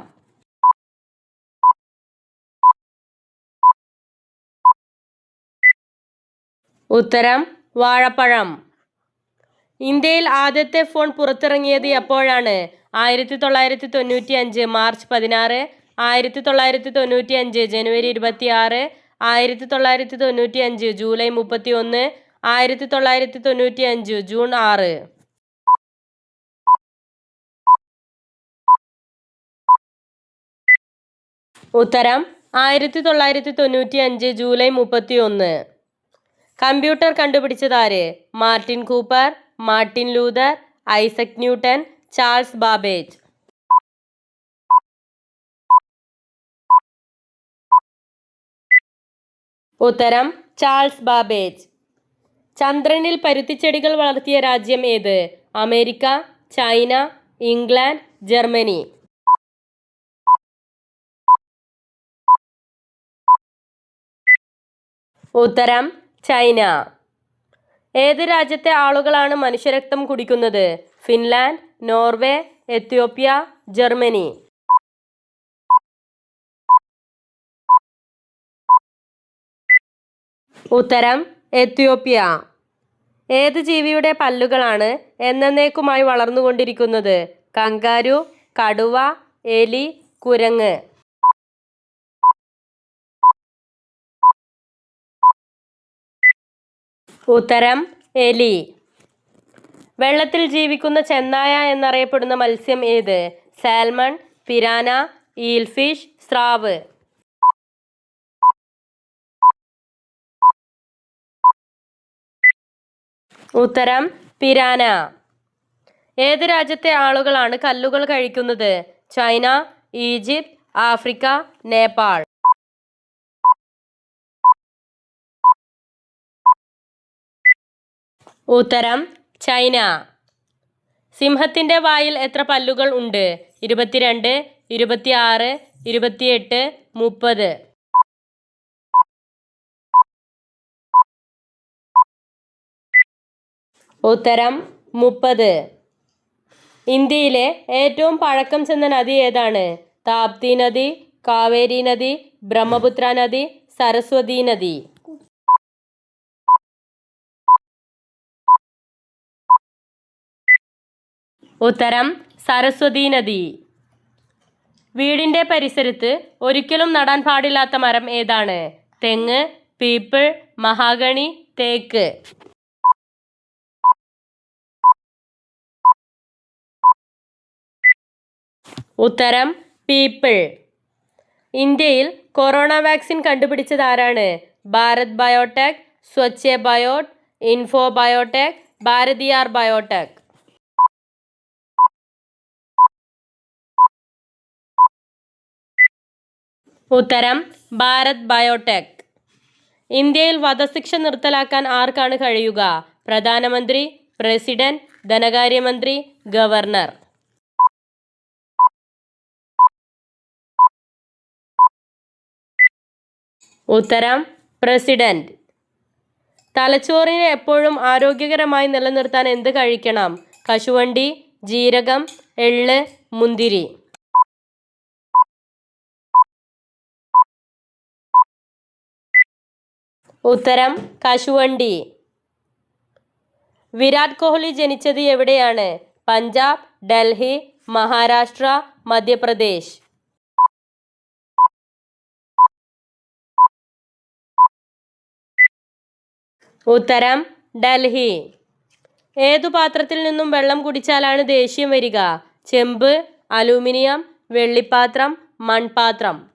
ഉത്തരം വാഴപ്പഴം. ഇന്ത്യയിൽ ആദ്യത്തെ ഫോൺ പുറത്തിറങ്ങിയത് എപ്പോഴാണ്? 1995 മാർച്ച് 16, 1995 ജനുവരി 26, 1995 ജൂലൈ 31, 1995 ജൂൺ 6. ഉത്തരം 1995 ജൂലൈ 31. കമ്പ്യൂട്ടർ കണ്ടുപിടിച്ചതാര്? Martin Cooper, Martin Luther, Isaac Newton, Charles Babbage. ഉത്തരം ചാൾസ് ബാബേജ്. ചന്ദ്രനിൽ പരുത്തിച്ചെടികൾ വളർത്തിയ രാജ്യം ഏത്? America, China, England, Germany. ഉത്തരം ചൈന. ഏത് രാജ്യത്തെ ആളുകളാണ് മനുഷ്യരക്തം കുടിക്കുന്നത്? Finland, Norway, Ethiopia, Germany. ഉത്തരം എത്യോപ്യ. ഏത് ജീവിയുടെ പല്ലുകളാണ് എന്നേക്കുമായി വളർന്നുകൊണ്ടിരിക്കുന്നത്? കങ്കാരു, കടുവ, എലി, കുരങ്ങ്. ഉത്തരം എലി. വെള്ളത്തിൽ ജീവിക്കുന്ന ചെന്നായ എന്നറിയപ്പെടുന്ന മത്സ്യം ഏത്? സാൽമൺ, പിരാന, ഈൽഫിഷ്, സ്രാവ്. ഉത്തരം പിരാന. ഏത് രാജ്യത്തെ ആളുകളാണ് കല്ലുകൾ കഴിക്കുന്നത്? China, Egypt, Africa, Nepal. ഉത്തരം ചൈന. സിംഹത്തിൻ്റെ വായിൽ എത്ര പല്ലുകൾ ഉണ്ട്? 22, 26, 28, 30. ഉത്തരം 30. ഇന്ത്യയിലെ ഏറ്റവും പഴക്കം ചെന്ന നദി ഏതാണ്? താപ്തി നദി, കാവേരി നദി, ബ്രഹ്മപുത്ര നദി, സരസ്വതി നദി. ഉത്തരം സരസ്വതി നദി. വീടിൻ്റെ പരിസരത്ത് ഒരിക്കലും നടാൻ പാടില്ലാത്ത മരം ഏതാണ്? തെങ്ങ്, പീപ്പിൾ, മഹാഗണി, തേക്ക്. ഉത്തരം പീപ്പിൾ. ഇന്ത്യയിൽ കൊറോണ വാക്സിൻ കണ്ടുപിടിച്ചത് ആരാണ്? ഭാരത് ബയോടെക്, സ്വച്ഛ ബയോട്ട്, ഇൻഫോ ബയോടെക്, ഭാരതിയാർ ബയോടെക്. ഉത്തരം ഭാരത് ബയോടെക്. ഇന്ത്യയിൽ വധശിക്ഷ നിർത്തലാക്കാൻ ആർക്കാണ് കഴിയുക? പ്രധാനമന്ത്രി, പ്രസിഡന്റ്, ധനകാര്യമന്ത്രി, ഗവർണർ. ഉത്തരം പ്രസിഡന്റ്. തലച്ചോറിനെ എപ്പോഴും ആരോഗ്യകരമായി നിലനിർത്താൻ എന്ത് കഴിക്കണം? കശുവണ്ടി, ജീരകം, എള്ള്, മുന്തിരി. ഉത്തരം കശുവണ്ടി. വിരാട് കോഹ്ലി ജനിച്ചത് എവിടെയാണ്? പഞ്ചാബ്, ഡൽഹി, മഹാരാഷ്ട്ര, മധ്യപ്രദേശ്. ഉത്തരം ഡൽഹി. ഏതു പാത്രത്തിൽ നിന്നും വെള്ളം കുടിച്ചാലാണ് ദേഷ്യം വരിക? ചെമ്പ്, അലൂമിനിയം, വെള്ളിപ്പാത്രം, മൺപാത്രം.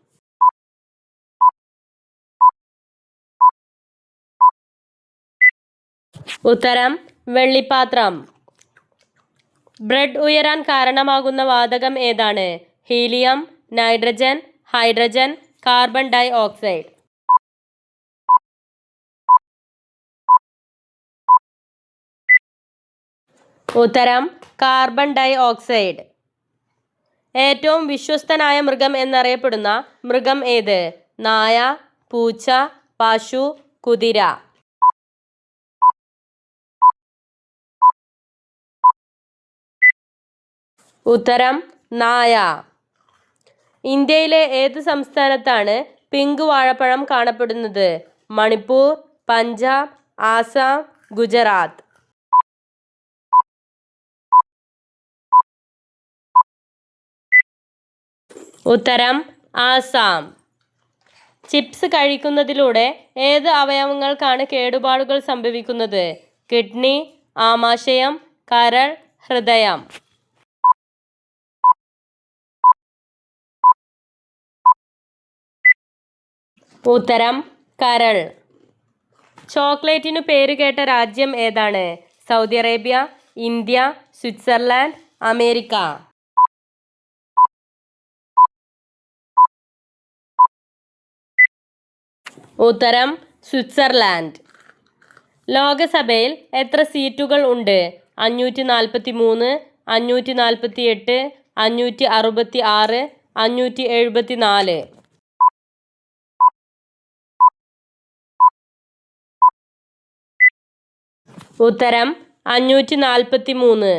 ഉത്തരം വെള്ളിപ്പാത്രം. ബ്രെഡ് ഉയരാൻ കാരണമാകുന്ന വാതകം ഏതാണ്? Helium, nitrogen, hydrogen, carbon dioxide. ഉത്തരം കാർബൺ ഡൈ ഓക്സൈഡ്. ഏറ്റവും വിശ്വസ്തനായ മൃഗം എന്നറിയപ്പെടുന്ന മൃഗം ഏത്? നായ, പൂച്ച, പശു, കുതിര. ഉത്തരം നായ. ഇന്ത്യയിലെ ഏത് സംസ്ഥാനത്താണ് പിങ്ക് വാഴപ്പഴം കാണപ്പെടുന്നത്? മണിപ്പൂർ, പഞ്ചാബ്, ആസാം, ഗുജറാത്ത്. ഉത്തരം ആസാം. ചിപ്സ് കഴിക്കുന്നതിലൂടെ ഏത് അവയവങ്ങൾക്കാണ് കേടുപാടുകൾ സംഭവിക്കുന്നത്? കിഡ്നി, ആമാശയം, കരൾ, ഹൃദയം. ഉത്തരം കരൾ. ചോക്ലേറ്റിനു പേരുകേട്ട രാജ്യം ഏതാണ്? Saudi Arabia, India, Switzerland, America. ഉത്തരം സ്വിറ്റ്സർലാൻഡ്. ലോകസഭയിൽ എത്ര സീറ്റുകൾ ഉണ്ട്? 543, 548, 566, 574. ഉത്തരം 543.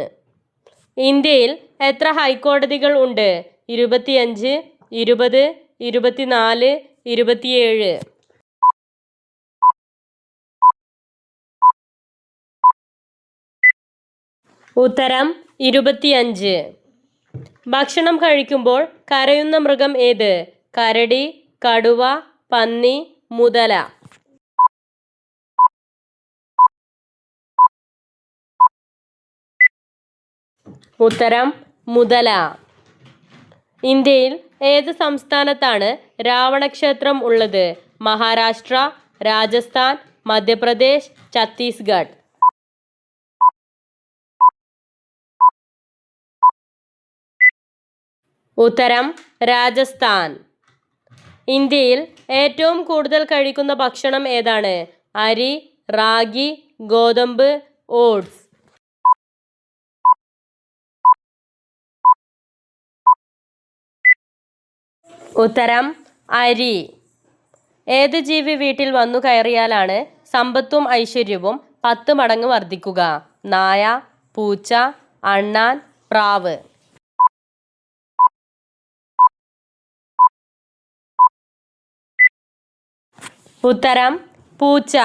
ഇന്ത്യയിൽ എത്ര ഹൈക്കോടതികൾ ഉണ്ട്? 25, 20, 24, 27. ഉത്തരം 25. ഭക്ഷണം കഴിക്കുമ്പോൾ കരയുന്ന മൃഗം ഏത്? കരടി, കടുവ, പന്നി, മുതല. ഉത്തരം മുതല. ഇന്ത്യയിൽ ഏത് സംസ്ഥാനത്താണ് രാവണക്ഷേത്രം ഉള്ളത്? മഹാരാഷ്ട്ര, രാജസ്ഥാൻ, മധ്യപ്രദേശ്, ഛത്തീസ്ഗഡ്. ഉത്തരം രാജസ്ഥാൻ. ഇന്ത്യയിൽ ഏറ്റവും കൂടുതൽ കഴിക്കുന്ന ഭക്ഷണം ഏതാണ്? അരി, റാഗി, ഗോതമ്പ്, ഓട്സ്. ഉത്തരം അരി. ഏത് ജീവി വീട്ടിൽ വന്നു കയറിയാലാണ് സമ്പത്തും ഐശ്വര്യവും 10 മടങ്ങ് വർദ്ധിക്കുക? നായ, പൂച്ച, അണ്ണാൻ, പ്രാവ്. ഉത്തരം പൂച്ച.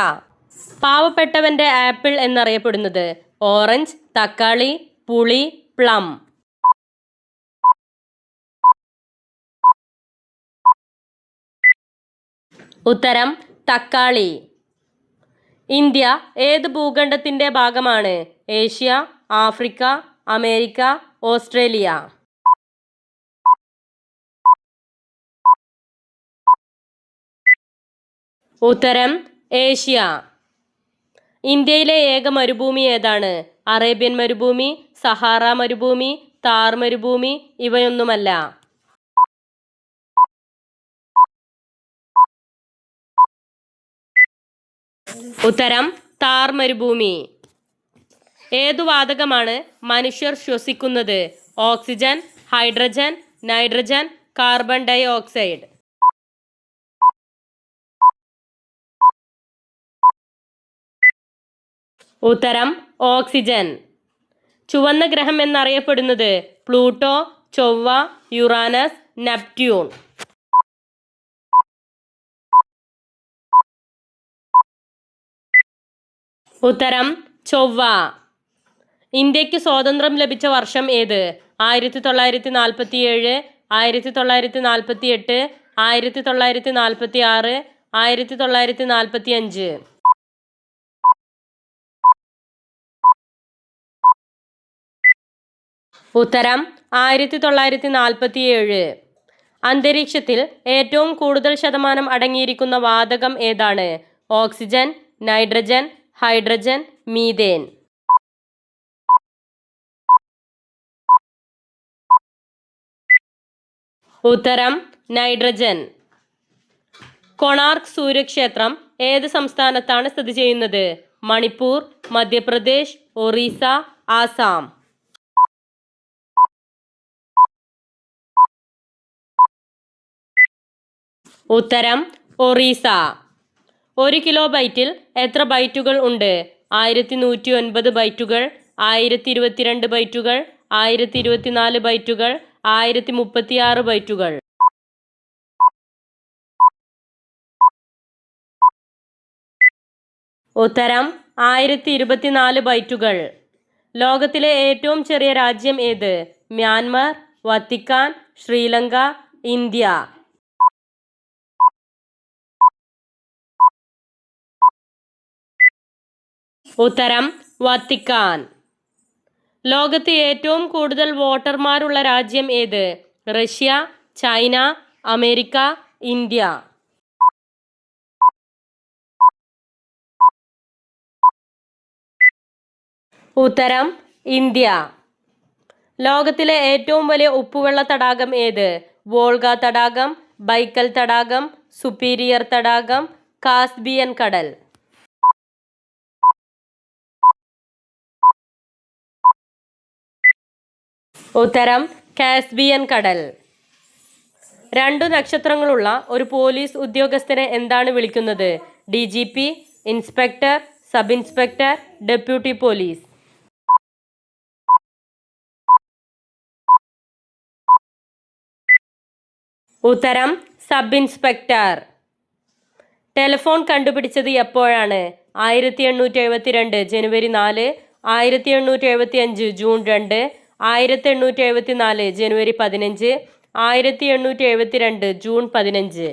പാവപ്പെട്ടവന്റെ ആപ്പിൾ എന്നറിയപ്പെടുന്നത്? ഓറഞ്ച്, തക്കാളി, പുളി, പ്ലം. ഉത്തരം തക്കാളി. ഇന്ത്യ ഏത് ഭൂഖണ്ഡത്തിന്റെ ഭാഗമാണ്? Asia, Africa, America, Australia. ഉത്തരം ഏഷ്യ. ഇന്ത്യയിലെ ഏക മരുഭൂമി ഏതാണ്? അറേബ്യൻ മരുഭൂമി, സഹാറ മരുഭൂമി, താർ മരുഭൂമി, ഇവയൊന്നുമല്ല. ഉത്തരം താർ മരുഭൂമി. ഏതു വാതകമാണ് മനുഷ്യർ ശ്വസിക്കുന്നത്? Oxygen, hydrogen, nitrogen, carbon dioxide. ഉത്തരം ഓക്സിജൻ. ചുവന്ന ഗ്രഹം എന്നറിയപ്പെടുന്നത്? പ്ലൂട്ടോ, ചൊവ്വ, യുറാനസ്, നെപ്റ്റ്യൂൺ. ഉത്തരം ചൊവ്വ. ഇന്ത്യക്ക് സ്വാതന്ത്ര്യം ലഭിച്ച വർഷം ഏത്? 1947, 1948, 1946, 1945. ഉത്തരം 1947. അന്തരീക്ഷത്തിൽ ഏറ്റവും കൂടുതൽ ശതമാനം അടങ്ങിയിരിക്കുന്ന വാതകം ഏതാണ്? Oxygen, nitrogen, hydrogen, methane. ഉത്തരം നൈട്രജൻ. കൊണാർക്ക് സൂര്യക്ഷേത്രം ഏത് സംസ്ഥാനത്താണ് സ്ഥിതി ചെയ്യുന്നത്? മണിപ്പൂർ, മധ്യപ്രദേശ്, ഒറീസ, ആസാം. ഉത്തരം ഒറീസ. 1 കിലോബൈറ്റിൽ എത്ര ബൈറ്റുകൾ ഉണ്ട്? 1109 ബൈറ്റുകൾ, 1022 ബൈറ്റുകൾ, 1024 ബൈറ്റുകൾ, 1036 ബൈറ്റുകൾ. ഉത്തരം 1024 ബൈറ്റുകൾ. ലോകത്തിലെ ഏറ്റവും ചെറിയ രാജ്യം ഏത്? Myanmar, Vatican, Sri Lanka, India. ഉത്തരം വത്തിക്കാൻ. ലോകത്ത് ഏറ്റവും കൂടുതൽ വോട്ടർമാരുള്ള രാജ്യം ഏത്? Russia, China, America, India. ഉത്തരം ഇന്ത്യ. ലോകത്തിലെ ഏറ്റവും വലിയ ഉപ്പുവെള്ള തടാകം ഏത്? വോൾഗ തടാകം, ബൈക്കൽ തടാകം, സുപ്പീരിയർ തടാകം, കാസ്പിയൻ കടൽ. ഉത്തരം കാസ്പിയൻ കടൽ. 2 നക്ഷത്രങ്ങളുള്ള ഒരു പോലീസ് ഉദ്യോഗസ്ഥനെ എന്താണ് വിളിക്കുന്നത്? DGP, inspector, sub inspector, deputy police. ഉത്തരം സബ് ഇൻസ്പെക്ടർ. ടെലിഫോൺ കണ്ടുപിടിച്ചത് എപ്പോഴാണ്? 1872 ജനുവരി 4, 1875 ജൂൺ 2, 1874 ജനുവരി 15, 1872 ജൂൺ 15.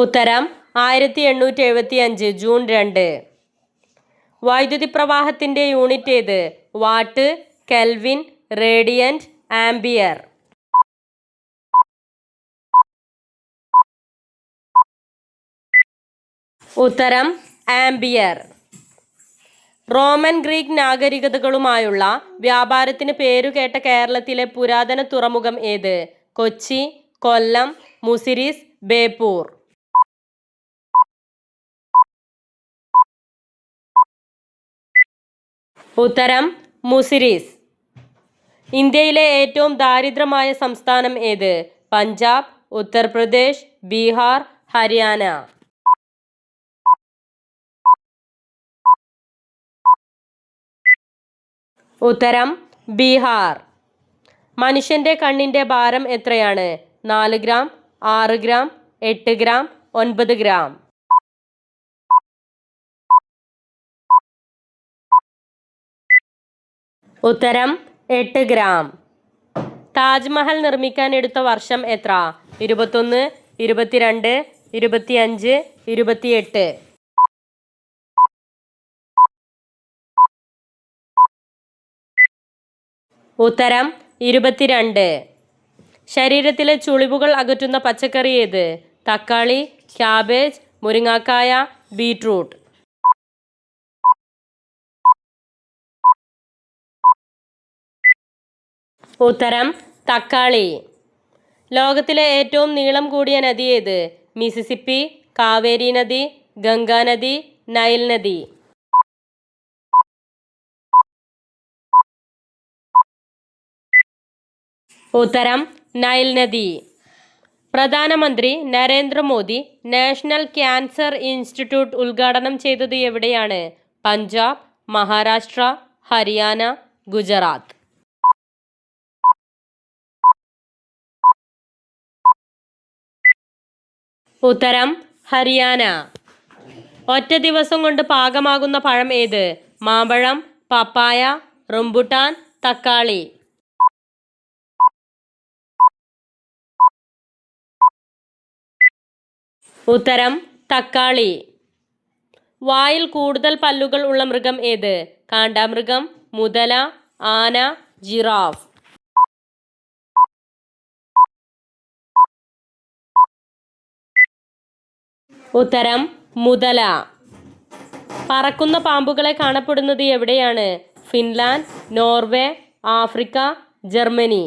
ഉത്തരം 1875 ജൂൺ 2. വൈദ്യുതി പ്രവാഹത്തിന്റെ യൂണിറ്റ് ഏത്? What, kelvin, Radiant, ampere. ഉത്തരം ആംബിയർ. റോമൻ ഗ്രീക്ക് നാഗരികതകളുമായുള്ള വ്യാപാരത്തിന് പേരുകേട്ട കേരളത്തിലെ പുരാതന തുറമുഖം ഏത്? കൊച്ചി, കൊല്ലം, മുസിരിസ്, ബേപ്പൂർ. ഉത്തരം മുസിരിസ്. ഇന്ത്യയിലെ ഏറ്റവും ദാരിദ്ര്യമായ സംസ്ഥാനം ഏത്? പഞ്ചാബ്, ഉത്തർപ്രദേശ്, ബീഹാർ, ഹരിയാന. ഉത്തരം ബീഹാർ. മനുഷ്യന്റെ കണ്ണിന്റെ ഭാരം എത്രയാണ്? 4 ഗ്രാം, 6 ഗ്രാം, 8 ഗ്രാം, 9 ഗ്രാം. ഉത്തരം 8 ഗ്രാം. താജ്മഹൽ നിർമ്മിക്കാൻ എടുത്ത വർഷം എത്ര? 21, 22, 25, 28. ഉത്തരം 22. ശരീരത്തിലെ ചുളിവുകൾ അകറ്റുന്ന പച്ചക്കറി ഏത്? തക്കാളി, ക്യാബേജ്, മുരിങ്ങാക്കായ, ബീട്രൂട്ട്. ഉത്തരം തക്കാളി. ലോകത്തിലെ ഏറ്റവും നീളം കൂടിയ നദി ഏത്? മിസിസിപ്പി, കാവേരി നദി, ഗംഗാ നദി, നൈൽ നദി. ഉത്തരം നൈൽ നദി. പ്രധാനമന്ത്രി നരേന്ദ്രമോദി നാഷണൽ ക്യാൻസർ ഇൻസ്റ്റിറ്റ്യൂട്ട് ഉദ്ഘാടനം ചെയ്തത് എവിടെയാണ്? പഞ്ചാബ്, മഹാരാഷ്ട്ര, ഹരിയാന, ഗുജറാത്ത്. ഉത്തരം ഹരിയാന. ഒറ്റ ദിവസം കൊണ്ട് പാകമാകുന്ന പഴം ഏത്? മാമ്പഴം, പപ്പായ, റംബുട്ടാൻ, തക്കാളി. ഉത്തരം തക്കാളി. വായിൽ കൂടുതൽ പല്ലുകൾ ഉള്ള മൃഗം ഏത്? കാണ്ടാമൃഗം, മുതല, ആന, ജിറാഫ്. ഉത്തരം മുതല. പറക്കുന്ന പാമ്പുകളെ കാണപ്പെടുന്നത് എവിടെയാണ്? Finland, Norway, Africa, Germany.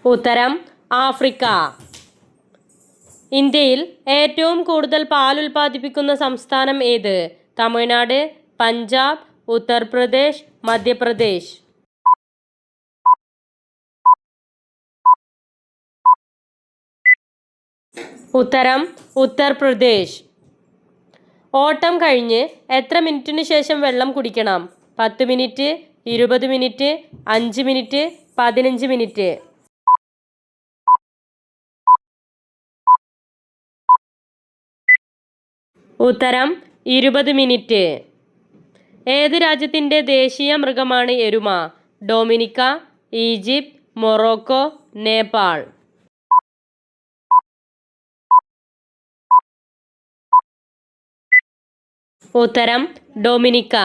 ഉത്തരം ആഫ്രിക്ക. ഇന്ത്യയിൽ ഏറ്റവും കൂടുതൽ പാൽ ഉൽപ്പാദിപ്പിക്കുന്ന സംസ്ഥാനം ഏത്? തമിഴ്നാട്, പഞ്ചാബ്, ഉത്തർപ്രദേശ്, മധ്യപ്രദേശ്. ഉത്തരം ഉത്തർപ്രദേശ്. ഓട്ടം കഴിഞ്ഞ് എത്ര മിനിറ്റിന് ശേഷം വെള്ളം കുടിക്കണം? 10 മിനിറ്റ്, 20 മിനിറ്റ്, 5 മിനിറ്റ്, 15 മിനിറ്റ്. ഉത്തരം 20 മിനിറ്റ്. ഏത് രാജ്യത്തിൻ്റെ ദേശീയ മൃഗമാണ് എരുമ? Dominica, Egypt, Morocco, Nepal. ഉത്തരം ഡൊമിനിക്ക.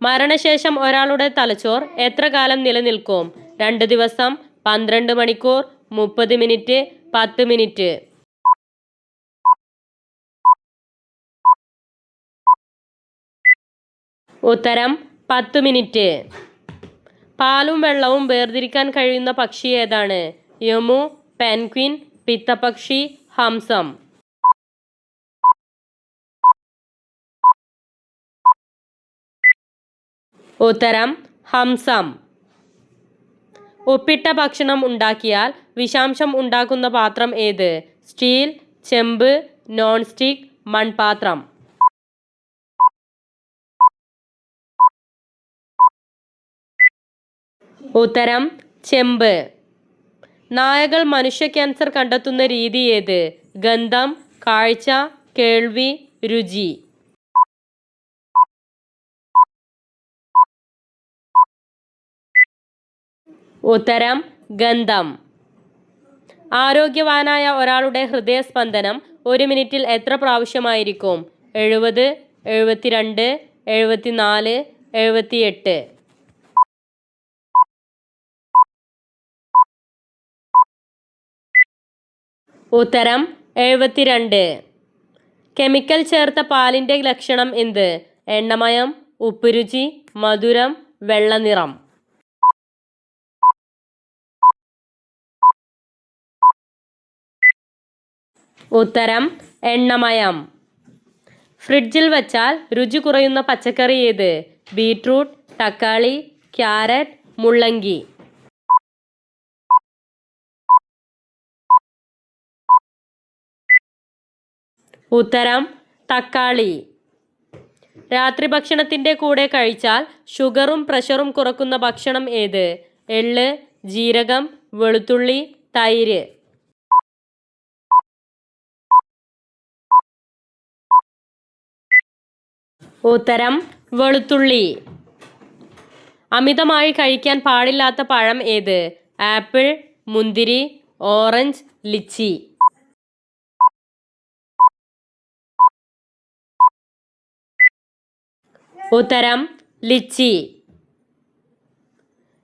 മരണശേഷം ഒരാളുടെ തലച്ചോർ എത്ര കാലം നിലനിൽക്കും? 2 ദിവസം, 12 മണിക്കൂർ, 30 മിനിറ്റ്, 10 മിനിറ്റ്. ഉത്തരം 10 മിനിറ്റ്. പാലും വെള്ളവും വേർതിരിക്കാൻ കഴിയുന്ന പക്ഷി ഏതാണ്? യമു, പെൻഗ്വിൻ, പിത്തപ്പക്ഷി, ഹംസം. ഉത്തരം ഹംസം. ഉപ്പിട്ട ഭക്ഷണം ഉണ്ടാക്കിയാൽ വിഷാംശം ഉണ്ടാക്കുന്ന പാത്രം ഏത്? സ്റ്റീൽ, ചെമ്പ്, നോൺ സ്റ്റിക്ക്, മൺപാത്രം. ഉത്തരം ചെമ്പ്. നായകൾ മനുഷ്യ ക്യാൻസർ കണ്ടെത്തുന്ന രീതി ഏത്? ഗന്ധം, കാഴ്ച, കേൾവി, രുചി. ഉത്തരം ഗന്ധം. ആരോഗ്യവാനായ ഒരാളുടെ ഹൃദയസ്പന്ദനം 1 മിനിറ്റിൽ എത്ര പ്രാവശ്യമായിരിക്കും? 70, 72, 74, 78. ഉത്തരം 72. കെമിക്കൽ ചേർത്ത പാലിൻ്റെ ലക്ഷണം എന്ത്? എണ്ണമയം, ഉപ്പുരുചി, മധുരം, വെള്ളനിറം. ഉത്തരം എണ്ണമയം. ഫ്രിഡ്ജിൽ വച്ചാൽ രുചി കുറയുന്ന പച്ചക്കറി ഏത്? ബീട്രൂട്ട്, തക്കാളി, ക്യാരറ്റ്, മുള്ളങ്കി. ഉത്തരം തക്കാളി. രാത്രി ഭക്ഷണത്തിൻ്റെ കൂടെ കഴിച്ചാൽ ഷുഗറും പ്രഷറും കുറക്കുന്ന ഭക്ഷണം ഏത്? എള്ള്, ജീരകം, വെളുത്തുള്ളി, തൈര്. ഉത്തരം വെളുത്തുള്ളി. അമിതമായി കഴിക്കാൻ പാടില്ലാത്ത പഴം ഏത്? ആപ്പിൾ, മുന്തിരി, ഓറഞ്ച്, ലിച്ചി. ഉത്തരം ലിച്ചി.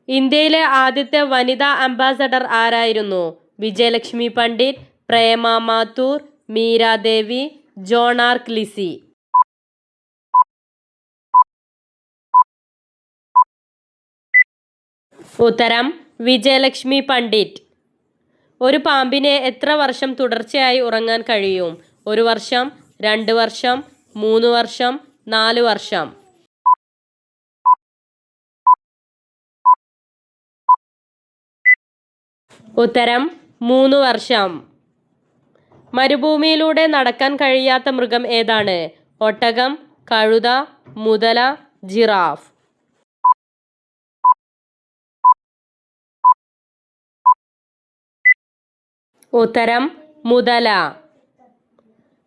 ഇന്ത്യയിലെ ആദ്യത്തെ വനിതാ അംബാസഡർ ആരായിരുന്നു? വിജയലക്ഷ്മി പണ്ഡിറ്റ്, പ്രേമ മാത്തൂർ, മീരാദേവി, ജോൺ ആർക്ക് ലിസി. ഉത്തരം വിജയലക്ഷ്മി പണ്ഡിറ്റ്. ഒരു പാമ്പിനെ എത്ര വർഷം തുടർച്ചയായി ഉറങ്ങാൻ കഴിയും? 1 വർഷം, 2 വർഷം, 3 വർഷം, 4 വർഷം. ഉത്തരം 3 വർഷം. മരുഭൂമിയിലൂടെ നടക്കാൻ കഴിയാത്ത മൃഗം ഏതാണ്? ഒട്ടകം, കഴുത, മുതല, ജിറാഫ്. ഉത്തരം മുതല.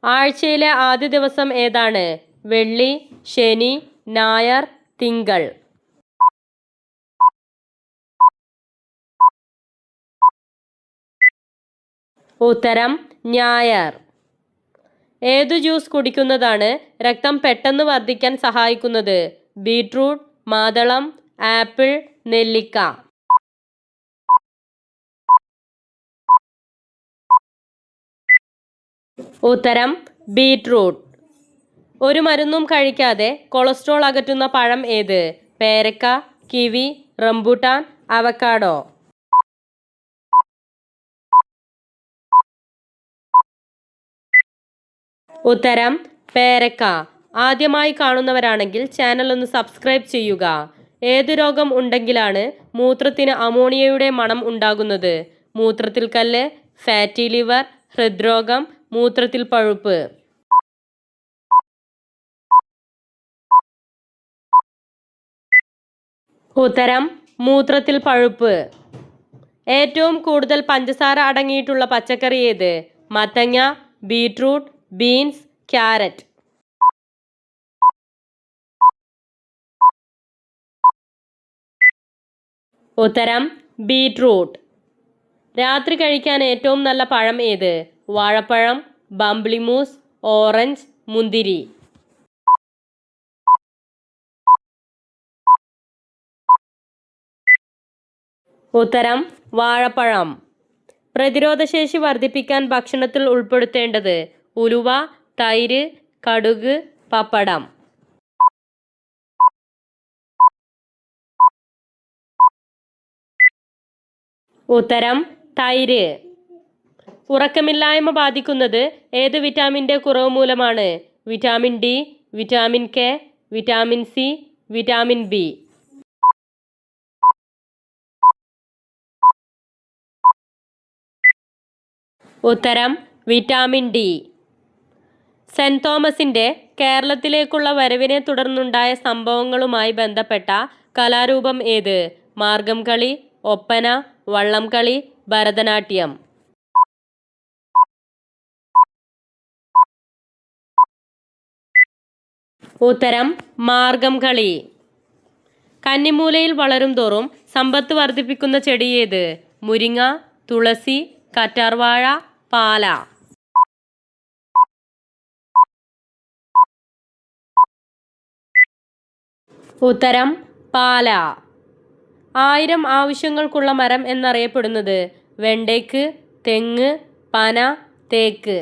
ആഴ്ചയിലെ ആദ്യ ദിവസം ഏതാണ്? വെള്ളി, ശനി, ഞായർ, തിങ്കൾ. ഉത്തരം ഞായർ. ഏതു ജ്യൂസ് കുടിക്കുന്നതാണ് രക്തം പെട്ടെന്ന് വർദ്ധിക്കാൻ സഹായിക്കുന്നത്? ബീട്രൂട്ട്, മാതളം, ആപ്പിൾ, നെല്ലിക്ക. ഉത്തരം ബീട്രൂട്ട്. ഒരു മരുന്നും കഴിക്കാതെ കൊളസ്ട്രോൾ അകറ്റുന്ന പഴം ഏത്? പേരക്ക, കിവി, റംബൂട്ടാൻ, അവക്കാഡോ. ഉത്തരം പേരക്ക. ആദ്യമായി കാണുന്നവരാണെങ്കിൽ ചാനൽ ഒന്ന് സബ്സ്ക്രൈബ് ചെയ്യുക. ഏത് രോഗം ഉണ്ടെങ്കിലാണ് മൂത്രത്തിന് അമോണിയയുടെ മണം ഉണ്ടാകുന്നത്? മൂത്രത്തിൽ കല്ല്, ഫാറ്റി ലിവർ, ഹൃദ്രോഗം, മൂത്രത്തിൽ പഴുപ്പ്. ഉത്തരം മൂത്രത്തിൽ പഴുപ്പ്. ഏറ്റവും കൂടുതൽ പഞ്ചസാര അടങ്ങിയിട്ടുള്ള പച്ചക്കറി ഏത്? മത്തങ്ങ, ബീട്രൂട്ട്, ബീൻസ്, ക്യാരറ്റ്. ഉത്തരം ബീട്രൂട്ട്. രാത്രി കഴിക്കാൻ ഏറ്റവും നല്ല പഴം ഏത്? വാഴപ്പഴം, ബംബ്ലിമൂസ്, ഓറഞ്ച്, മുന്തിരി. ഉത്തരം വാഴപ്പഴം. പ്രതിരോധശേഷി വർദ്ധിപ്പിക്കാൻ ഭക്ഷണത്തിൽ ഉൾപ്പെടുത്തേണ്ടത്? ഉലുവ, തൈര്, കടുക്, പപ്പടം. ഉത്തരം തൈര്. ഉറക്കമില്ലായ്മ ബാധിക്കുന്നത് ഏത് വിറ്റാമിൻ്റെ കുറവ് മൂലമാണ്? Vitamin D, vitamin K, vitamin C, vitamin B. ഉത്തരം വിറ്റാമിൻ ഡി. സെന്റ് തോമസിൻ്റെ കേരളത്തിലേക്കുള്ള വരവിനെ തുടർന്നുണ്ടായ സംഭവങ്ങളുമായി ബന്ധപ്പെട്ട കലാരൂപം ഏത്? മാർഗം കളി, ഒപ്പന, വള്ളംകളി, ഭരതനാട്യം. ഉത്തരം മാർഗം കളി. കന്നിമൂലയിൽ വളരും തോറും സമ്പത്ത് വർദ്ധിപ്പിക്കുന്ന ചെടി ഏത്? മുരിങ്ങ, തുളസി, കറ്റാർവാഴ, പാല. ഉത്തരം പാല. 1000 ആവശ്യങ്ങൾക്കുള്ള മരം എന്നറിയപ്പെടുന്നത്? വെണ്ടേക്ക്, തെങ്ങ്, പന, തേക്ക്.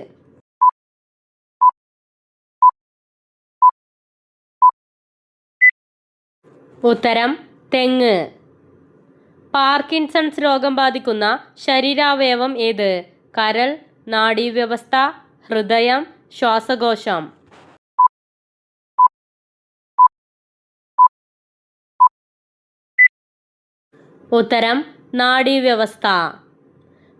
ഉത്തരം തെങ്ങ്. പാർക്കിൻസൺസ് രോഗം ബാധിക്കുന്ന ശരീരാവയവം ഏത്? കരൾ, നാഡീവ്യവസ്ഥ, ഹൃദയം, ശ്വാസകോശം. ഉത്തരം നാഡീവ്യവസ്ഥ.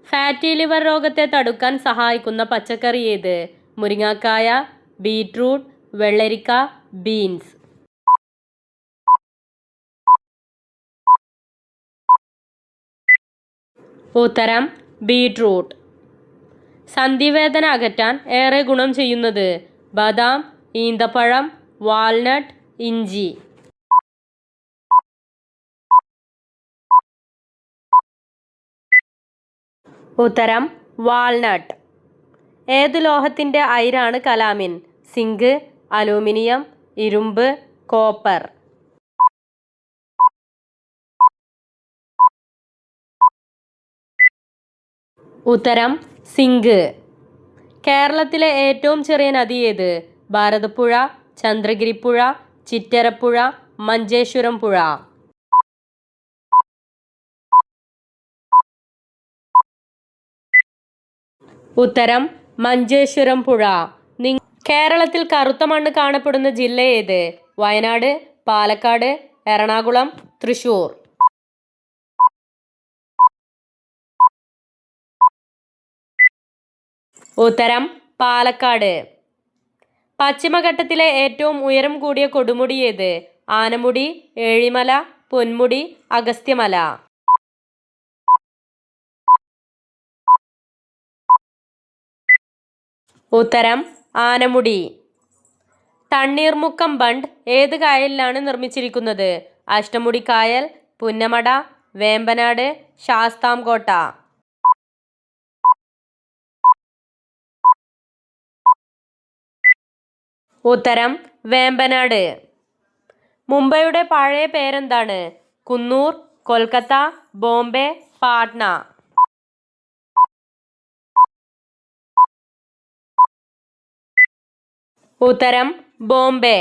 ഫാറ്റി ലിവർ രോഗത്തെ തടുക്കാൻ സഹായിക്കുന്ന പച്ചക്കറി ഏത്? മുരിങ്ങാക്കായ, ബീട്രൂട്ട്, വെള്ളരിക്ക, ബീൻസ്. ഉത്തരം ബീട്രൂട്ട്. സന്ധിവേദന അകറ്റാൻ ഏറെ ഗുണം ചെയ്യുന്നത്? ബദാം, ഈന്തപ്പഴം, വാൾനട്ട്, ഇഞ്ചി. ഉത്തരം വാൾനട്ട്. ഏത് ലോഹത്തിൻ്റെ അയിരാണ് കലാമിൻ? സിങ്ക്, അലൂമിനിയം, ഇരുമ്പ്, കോപ്പർ. ഉത്തരം സിങ്ക്. കേരളത്തിലെ ഏറ്റവും ചെറിയ നദി ഏത്? ഭാരതപ്പുഴ, ചന്ദ്രഗിരിപ്പുഴ, ചിറ്റരപ്പുഴ, മഞ്ചേശ്വരം പുഴ. ഉത്തരം മഞ്ചേശ്വരം പുഴ. കേരളത്തിൽ കറുത്ത മണ്ണ് കാണപ്പെടുന്ന ജില്ല ഏത്? വയനാട്, പാലക്കാട്, എറണാകുളം, തൃശൂർ. ഉത്തരം പാലക്കാട്. പശ്ചിമഘട്ടത്തിലെ ഏറ്റവും ഉയരം കൂടിയ കൊടുമുടി ഏത്? ആനമുടി, ഏഴിമല, പൊന്മുടി, അഗസ്ത്യമല. ഉത്തരം ആനമുടി. തണ്ണീർമുക്കം ബണ്ട് ഏത് കായലിലാണ് നിർമ്മിച്ചിരിക്കുന്നത്? അഷ്ടമുടി കായൽ, പുന്നമട, വേമ്പനാട്, ശാസ്താംകോട്ട. ഉത്തരം വേമ്പനാട്. മുംബൈയുടെ പഴയ പേരെന്താണ്? കുന്നൂർ, കൊൽക്കത്ത, ബോംബെ, പാട്ന. ഉത്തരം ബോംബെ.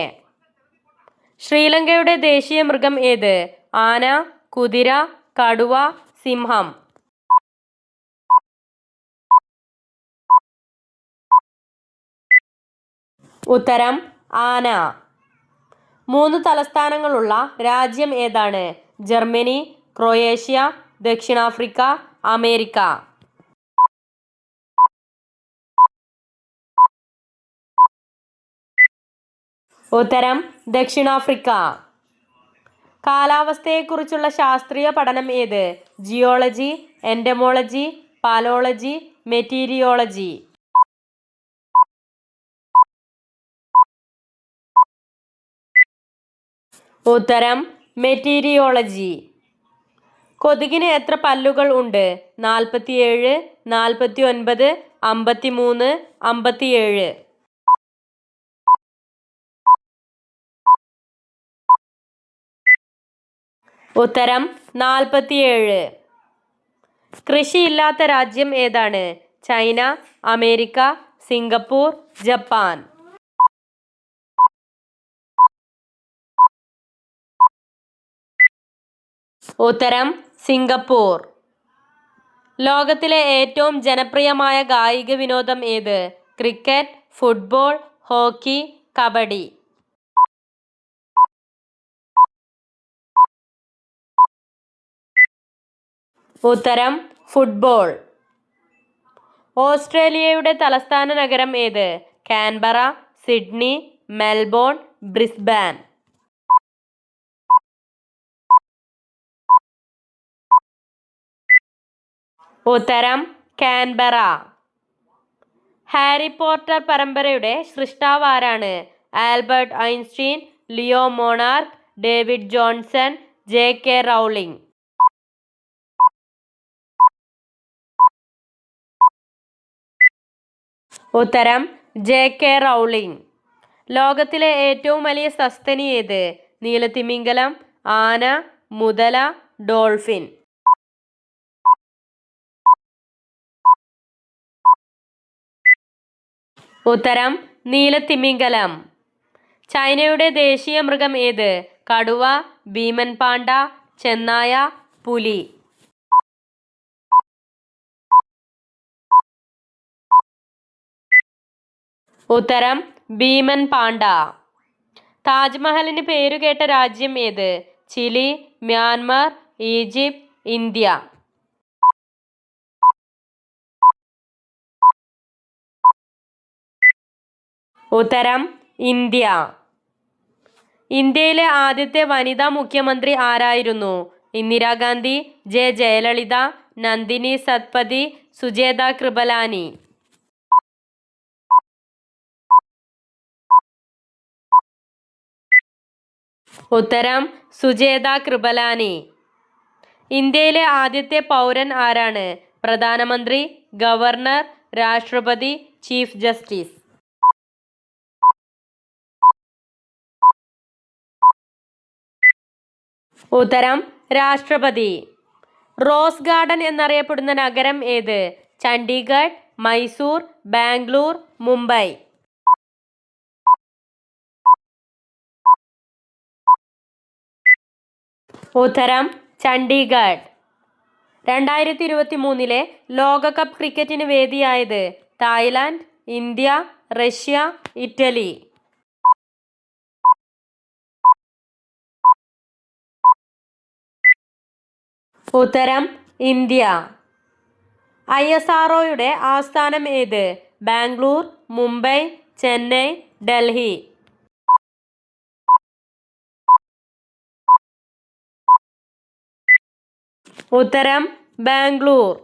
ശ്രീലങ്കയുടെ ദേശീയ മൃഗം ഏത്? ആന, കുതിര, കടുവ, സിംഹം. ഉത്തരം ആന. 3 തലസ്ഥാനങ്ങളുള്ള രാജ്യം ഏതാണ്? ജർമ്മനി, ക്രൊയേഷ്യ, ദക്ഷിണാഫ്രിക്ക, അമേരിക്ക. ഉത്തരം ദക്ഷിണാഫ്രിക്ക. കാലാവസ്ഥയെക്കുറിച്ചുള്ള ശാസ്ത്രീയ പഠനം ഏത്? ജിയോളജി, എൻഡമോളജി, പാലോളജി, മെറ്റീരിയോളജി. ഉത്തരം മെറ്റീരിയോളജി. കൊതുകിന് എത്ര പല്ലുകൾ ഉണ്ട്? 47, 49, 53, 57. ഉത്തരം 47. കൃഷിയില്ലാത്ത രാജ്യം ഏതാണ്? China, America, Singapore, Japan. ഉത്തരം സിംഗപ്പൂർ. ലോകത്തിലെ ഏറ്റവും ജനപ്രിയമായ കായിക വിനോദം ഏത്? Cricket, football, hockey, kabaddi. ഉത്തരം ഫുട്ബോൾ. ഓസ്ട്രേലിയയുടെ തലസ്ഥാന നഗരം ഏത്? Canberra, Sydney, Melbourne, Brisbane. ഉത്തരം കാൻബറ. ഹാരി പോട്ടർ പരമ്പരയുടെ സൃഷ്ടാവ് ആരാണ്? Albert Einstein, Leo Monarch, David Johnson, J K. Rowling. ഉത്തരം ജെ.കെ. റൗളിംഗ്. ലോകത്തിലെ ഏറ്റവും വലിയ സസ്തനി ഏത്? നീലത്തിമിംഗലം, ആന, മുതല, ഡോൾഫിൻ. ഉത്തരം നീലത്തിമിംഗലം. ചൈനയുടെ ദേശീയ മൃഗം ഏത്? കടുവ, ഭീമൻ പാണ്ട, ചെന്നായ, പുലി. ഉത്തരം ഭീമൻ പാണ്ട. താജ്മഹലിന് പേരുകേട്ട രാജ്യം ഏത്? Chile, Myanmar, Egypt, India. ഉത്തരം ഇന്ത്യ. ഇന്ത്യയിലെ ആദ്യത്തെ വനിതാ മുഖ്യമന്ത്രി ആരായിരുന്നു? ഇന്ദിരാഗാന്ധി, ജെ ജയലളിത, നന്ദിനി സത്പതി, സുജേത കൃപലാനി. ഉത്തരം സുജേത കൃപലാനി. ഇന്ത്യയിലെ ആദ്യത്തെ പൗരൻ ആരാണ്? പ്രധാനമന്ത്രി, ഗവർണർ, രാഷ്ട്രപതി, ചീഫ് ജസ്റ്റിസ്. ഉത്തരം രാഷ്ട്രപതി. റോസ് ഗാർഡൻ എന്നറിയപ്പെടുന്ന നഗരം ഏത്? ചണ്ഡീഗഡ്, മൈസൂർ, ബാംഗ്ലൂർ, മുംബൈ. ഉത്തരം ചണ്ഡീഗഡ്. 2023 ലോകകപ്പ് ക്രിക്കറ്റിന് വേദിയായത് തായ്ലാൻഡ്, ഇന്ത്യ, റഷ്യ, ഇറ്റലി. ഉത്തരം ഇന്ത്യ. ISROയുടെ ആസ്ഥാനം ഏത്? ബാംഗ്ലൂർ, മുംബൈ, ചെന്നൈ, ഡൽഹി. ഉത്തരം ബാംഗ്ലൂർ.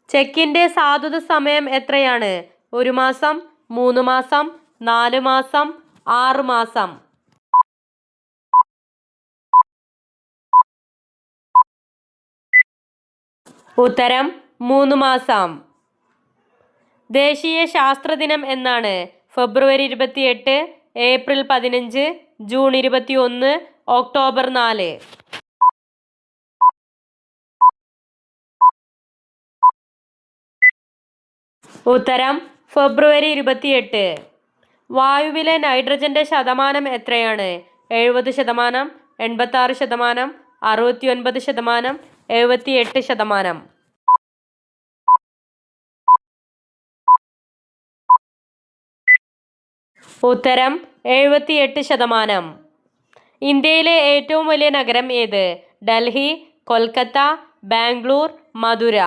ചെക്കിൻ്റെ സാധുത സമയം എത്രയാണ്? 1 മാസം, 3 മാസം, 4 മാസം, 6 മാസം. ഉത്തരം 3 മാസം. ദേശീയ ശാസ്ത്രദിനം എന്നാണ്? ഫെബ്രുവരി 28, ഏപ്രിൽ 15, ജൂൺ 21, ഒക്ടോബർ 4. ഉത്തരം ഫെബ്രുവരി 28. വായുവിലെ നൈട്രജന്റെ ശതമാനം എത്രയാണ്? 70%, 86%, 69%, 78%. ഉത്തരം 78%. ഇന്ത്യയിലെ ഏറ്റവും വലിയ നഗരം ഏത്? ഡൽഹി, കൊൽക്കത്ത, ബാംഗ്ലൂർ, മധുര.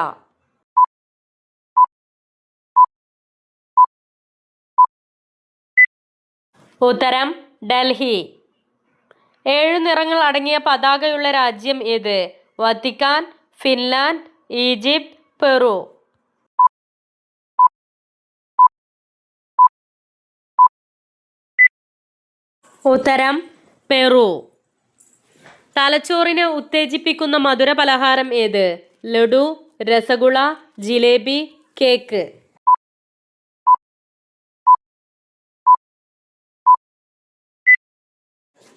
ഉത്തരം ഡൽഹി. 7 നിറങ്ങൾ അടങ്ങിയ പതാകയുള്ള രാജ്യം ഏത്? Vatican, Finland, Egypt, Peru. ഉത്തരം പെറു. തലച്ചോറിനെ ഉത്തേജിപ്പിക്കുന്ന മധുര പലഹാരം ഏത്? ലഡു, രസഗുള, ജിലേബി, കേക്ക്.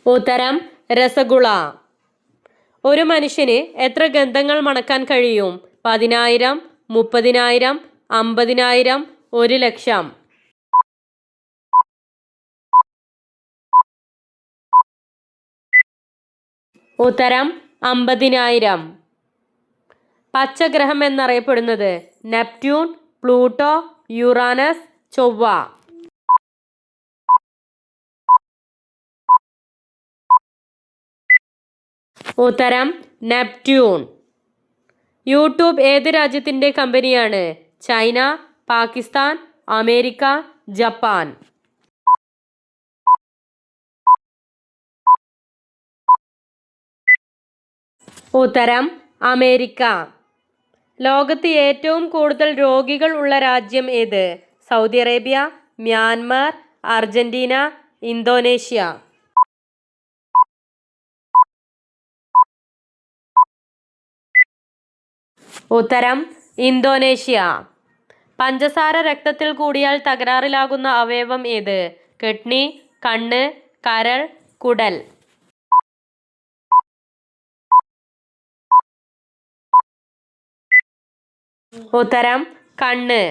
ഉത്തരം രസഗുള. ഒരു മനുഷ്യന് എത്ര ഗന്ധങ്ങൾ മണക്കാൻ കഴിയും? 10,000, 30,000, 50,000, 1,00,000. ഉത്തരം 50,000. പച്ചഗ്രഹം എന്നറിയപ്പെടുന്നത്? നെപ്റ്റ്യൂൺ, പ്ലൂട്ടോ, യുറാനസ്, ചൊവ്വ. ഉത്തരം നെപ്റ്റ്യൂൺ. യൂട്യൂബ് ഏത് രാജ്യത്തിൻ്റെ കമ്പനിയാണ്? China, Pakistan, America, Japan. ഉത്തരം അമേരിക്ക. ലോകത്ത് ഏറ്റവും കൂടുതൽ രോഗികൾ ഉള്ള രാജ്യം ഏത്? Saudi Arabia, Myanmar, Argentina, Indonesia. ഉത്തരം ഇന്തോനേഷ്യ. പഞ്ചസാര രക്തത്തിൽ കൂടിയാൽ തകരാറിലാകുന്ന അവയവം ഏത്? കിഡ്നി, കണ്ണ്, കരൾ, കുടൽ. ഉത്തരം കണ്ണ്.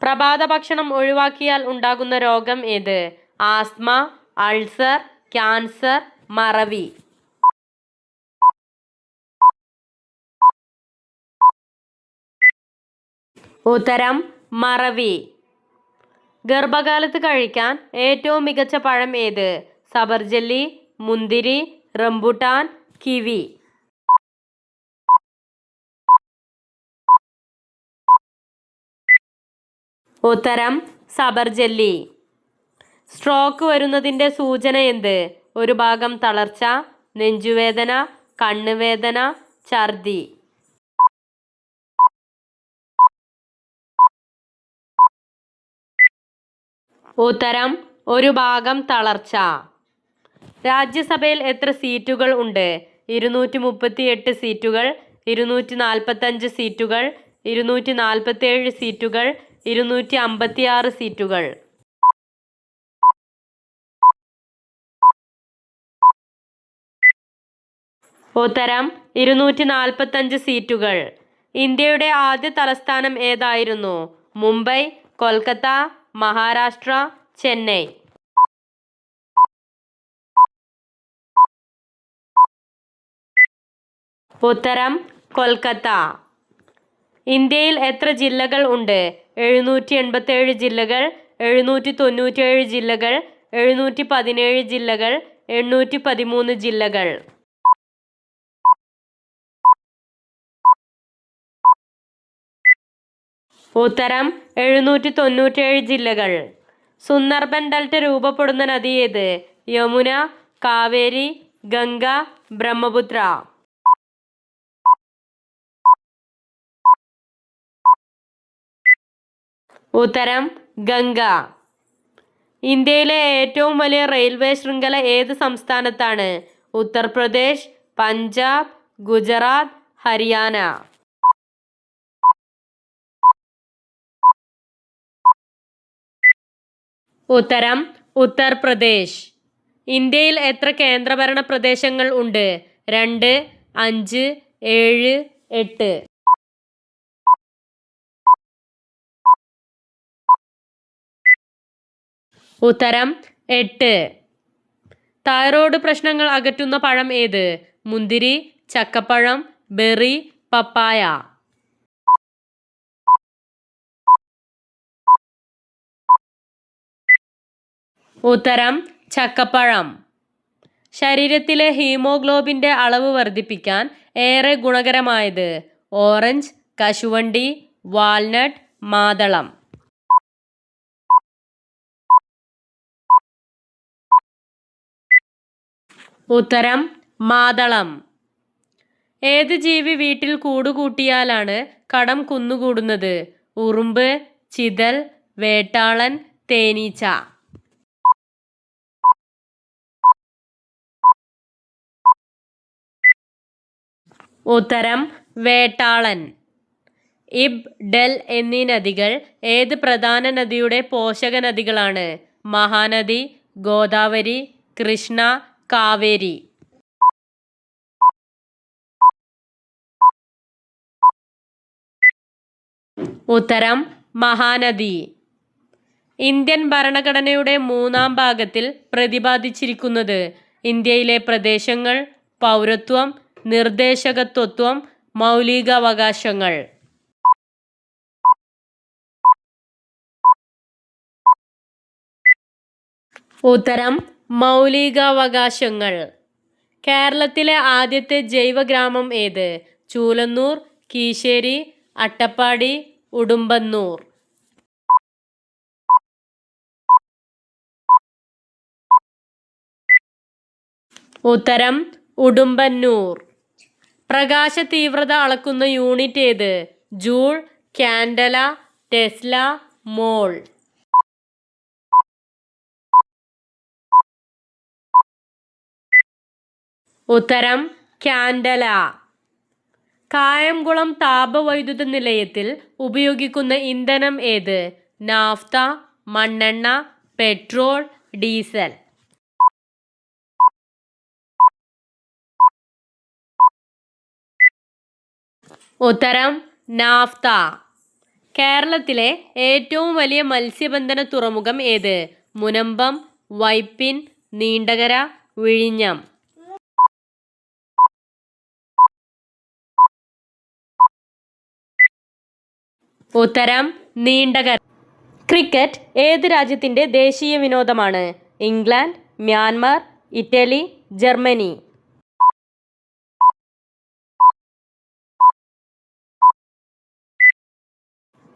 പ്രഭാത ഭക്ഷണം ഒഴിവാക്കിയാൽ ഉണ്ടാകുന്ന രോഗം ഏത്? ആസ്മ, അൾസർ, ക്യാൻസർ, മറവി. ഉത്തരം മറവി. ഗർഭകാലത്ത് കഴിക്കാൻ ഏറ്റവും മികച്ച പഴം ഏത്? സബർജല്ലി, മുന്തിരി, റംബുട്ടാൻ, കിവി. ഉത്തരം സബർജല്ലി. സ്ട്രോക്ക് വരുന്നതിൻ്റെ സൂചന എന്ത്? ഒരു ഭാഗം തളർച്ച, നെഞ്ചുവേദന, കണ്ണുവേദന, ഛർദി. ഉത്തരം ഒരു ഭാഗം തളർച്ച. രാജ്യസഭയിൽ എത്ര സീറ്റുകൾ ഉണ്ട്? 238 സീറ്റുകൾ, 245 സീറ്റുകൾ, 247 സീറ്റുകൾ, 256 സീറ്റുകൾ. ഉത്തരം 245 സീറ്റുകൾ. ഇന്ത്യയുടെ ആദ്യ തലസ്ഥാനം ഏതായിരുന്നു? മുംബൈ, കൊൽക്കത്ത, മഹാരാഷ്ട്ര, ചെന്നൈ. ഉത്തരം കൊൽക്കത്ത. ഇന്ത്യയിൽ എത്ര ജില്ലകൾ ഉണ്ട്? 787 ജില്ലകൾ, 797 ജില്ലകൾ, 717 ജില്ലകൾ, 813 ജില്ലകൾ. ഉത്തരം 797 ജില്ലകൾ. സുന്ദർബൻ ഡെൽറ്റ രൂപപ്പെടുന്ന നദി ഏത്? യമുന, കാവേരി, ഗംഗ, ബ്രഹ്മപുത്ര. ഉത്തരം ഗംഗ. ഇന്ത്യയിലെ ഏറ്റവും വലിയ റെയിൽവേ ശൃംഖല ഏത് സംസ്ഥാനത്താണ്? ഉത്തർപ്രദേശ്, പഞ്ചാബ്, ഗുജറാത്ത്, ഹരിയാന. ഉത്തരം ഉത്തർപ്രദേശ്. ഇന്ത്യയിൽ എത്ര കേന്ദ്രഭരണ പ്രദേശങ്ങൾ ഉണ്ട്? 2, 5, 7, 8. ഉത്തരം 8. തൈറോയ്ഡ് പ്രശ്നങ്ങൾ അകറ്റുന്ന പഴം ഏത്? മുന്തിരി, ചക്കപ്പഴം, ബെറി, പപ്പായ. ഉത്തരം ചക്കപ്പഴം. ശരീരത്തിലെ ഹീമോഗ്ലോബിൻ്റെ അളവ് വർദ്ധിപ്പിക്കാൻ ഏറെ ഗുണകരമായത്? ഓറഞ്ച്, കശുവണ്ടി, വാൽനട്ട്, മാതളം. ഉത്തരം മാതളം. ഏത് ജീവി വീട്ടിൽ കൂടുകൂട്ടിയാലാണ് കടം കുന്നുകൂടുന്നത്? ഉറുമ്പ്, ചിതൽ, വേട്ടാളൻ, തേനീച്ച. ഉത്തരം വേട്ടാളൻ. ഇബ്, ഡെൽ എന്നീ നദികൾ ഏത് പ്രധാന നദിയുടെ പോഷക നദികളാണ്? മഹാനദി, ഗോദാവരി, കൃഷ്ണ, കാവേരി. ഉത്തരം മഹാനദി. ഇന്ത്യൻ ഭരണഘടനയുടെ 3-ാം ഭാഗത്തിൽ പ്രതിപാദിച്ചിരിക്കുന്നത്? ഇന്ത്യയിലെ പ്രദേശങ്ങൾ, പൗരത്വം, നിർദ്ദേശകത്വം, മൗലികാവകാശങ്ങൾ. ഉത്തരം മൗലികാവകാശങ്ങൾ. കേരളത്തിലെ ആദ്യത്തെ ജൈവഗ്രാമം ഏത്? ചൂലന്നൂർ, കീശേരി, അട്ടപ്പാടി, ഉടുമ്പന്നൂർ. ഉത്തരം ഉടുമ്പന്നൂർ. പ്രകാശ തീവ്രത അളക്കുന്ന യൂണിറ്റ് ഏത്? ജൂൾ, കാൻഡല, ടെസ്ല, മോൾ. ഉത്തരം കാൻഡല. കായംകുളം താപവൈദ്യുത നിലയത്തിൽ ഉപയോഗിക്കുന്ന ഇന്ധനം ഏത്? നാഫ്ത, മണ്ണെണ്ണ, പെട്രോൾ, ഡീസൽ. ഉത്തരം നാഫ്ത. കേരളത്തിലെ ഏറ്റവും വലിയ മത്സ്യബന്ധന തുറമുഖം ഏത്? മുനമ്പം, വൈപ്പിൻ, നീണ്ടകര, വിഴിഞ്ഞം. ഉത്തരം നീണ്ടകര. ക്രിക്കറ്റ് ഏത് രാജ്യത്തിൻ്റെ ദേശീയ വിനോദമാണ്? England, Myanmar, Italy, Germany.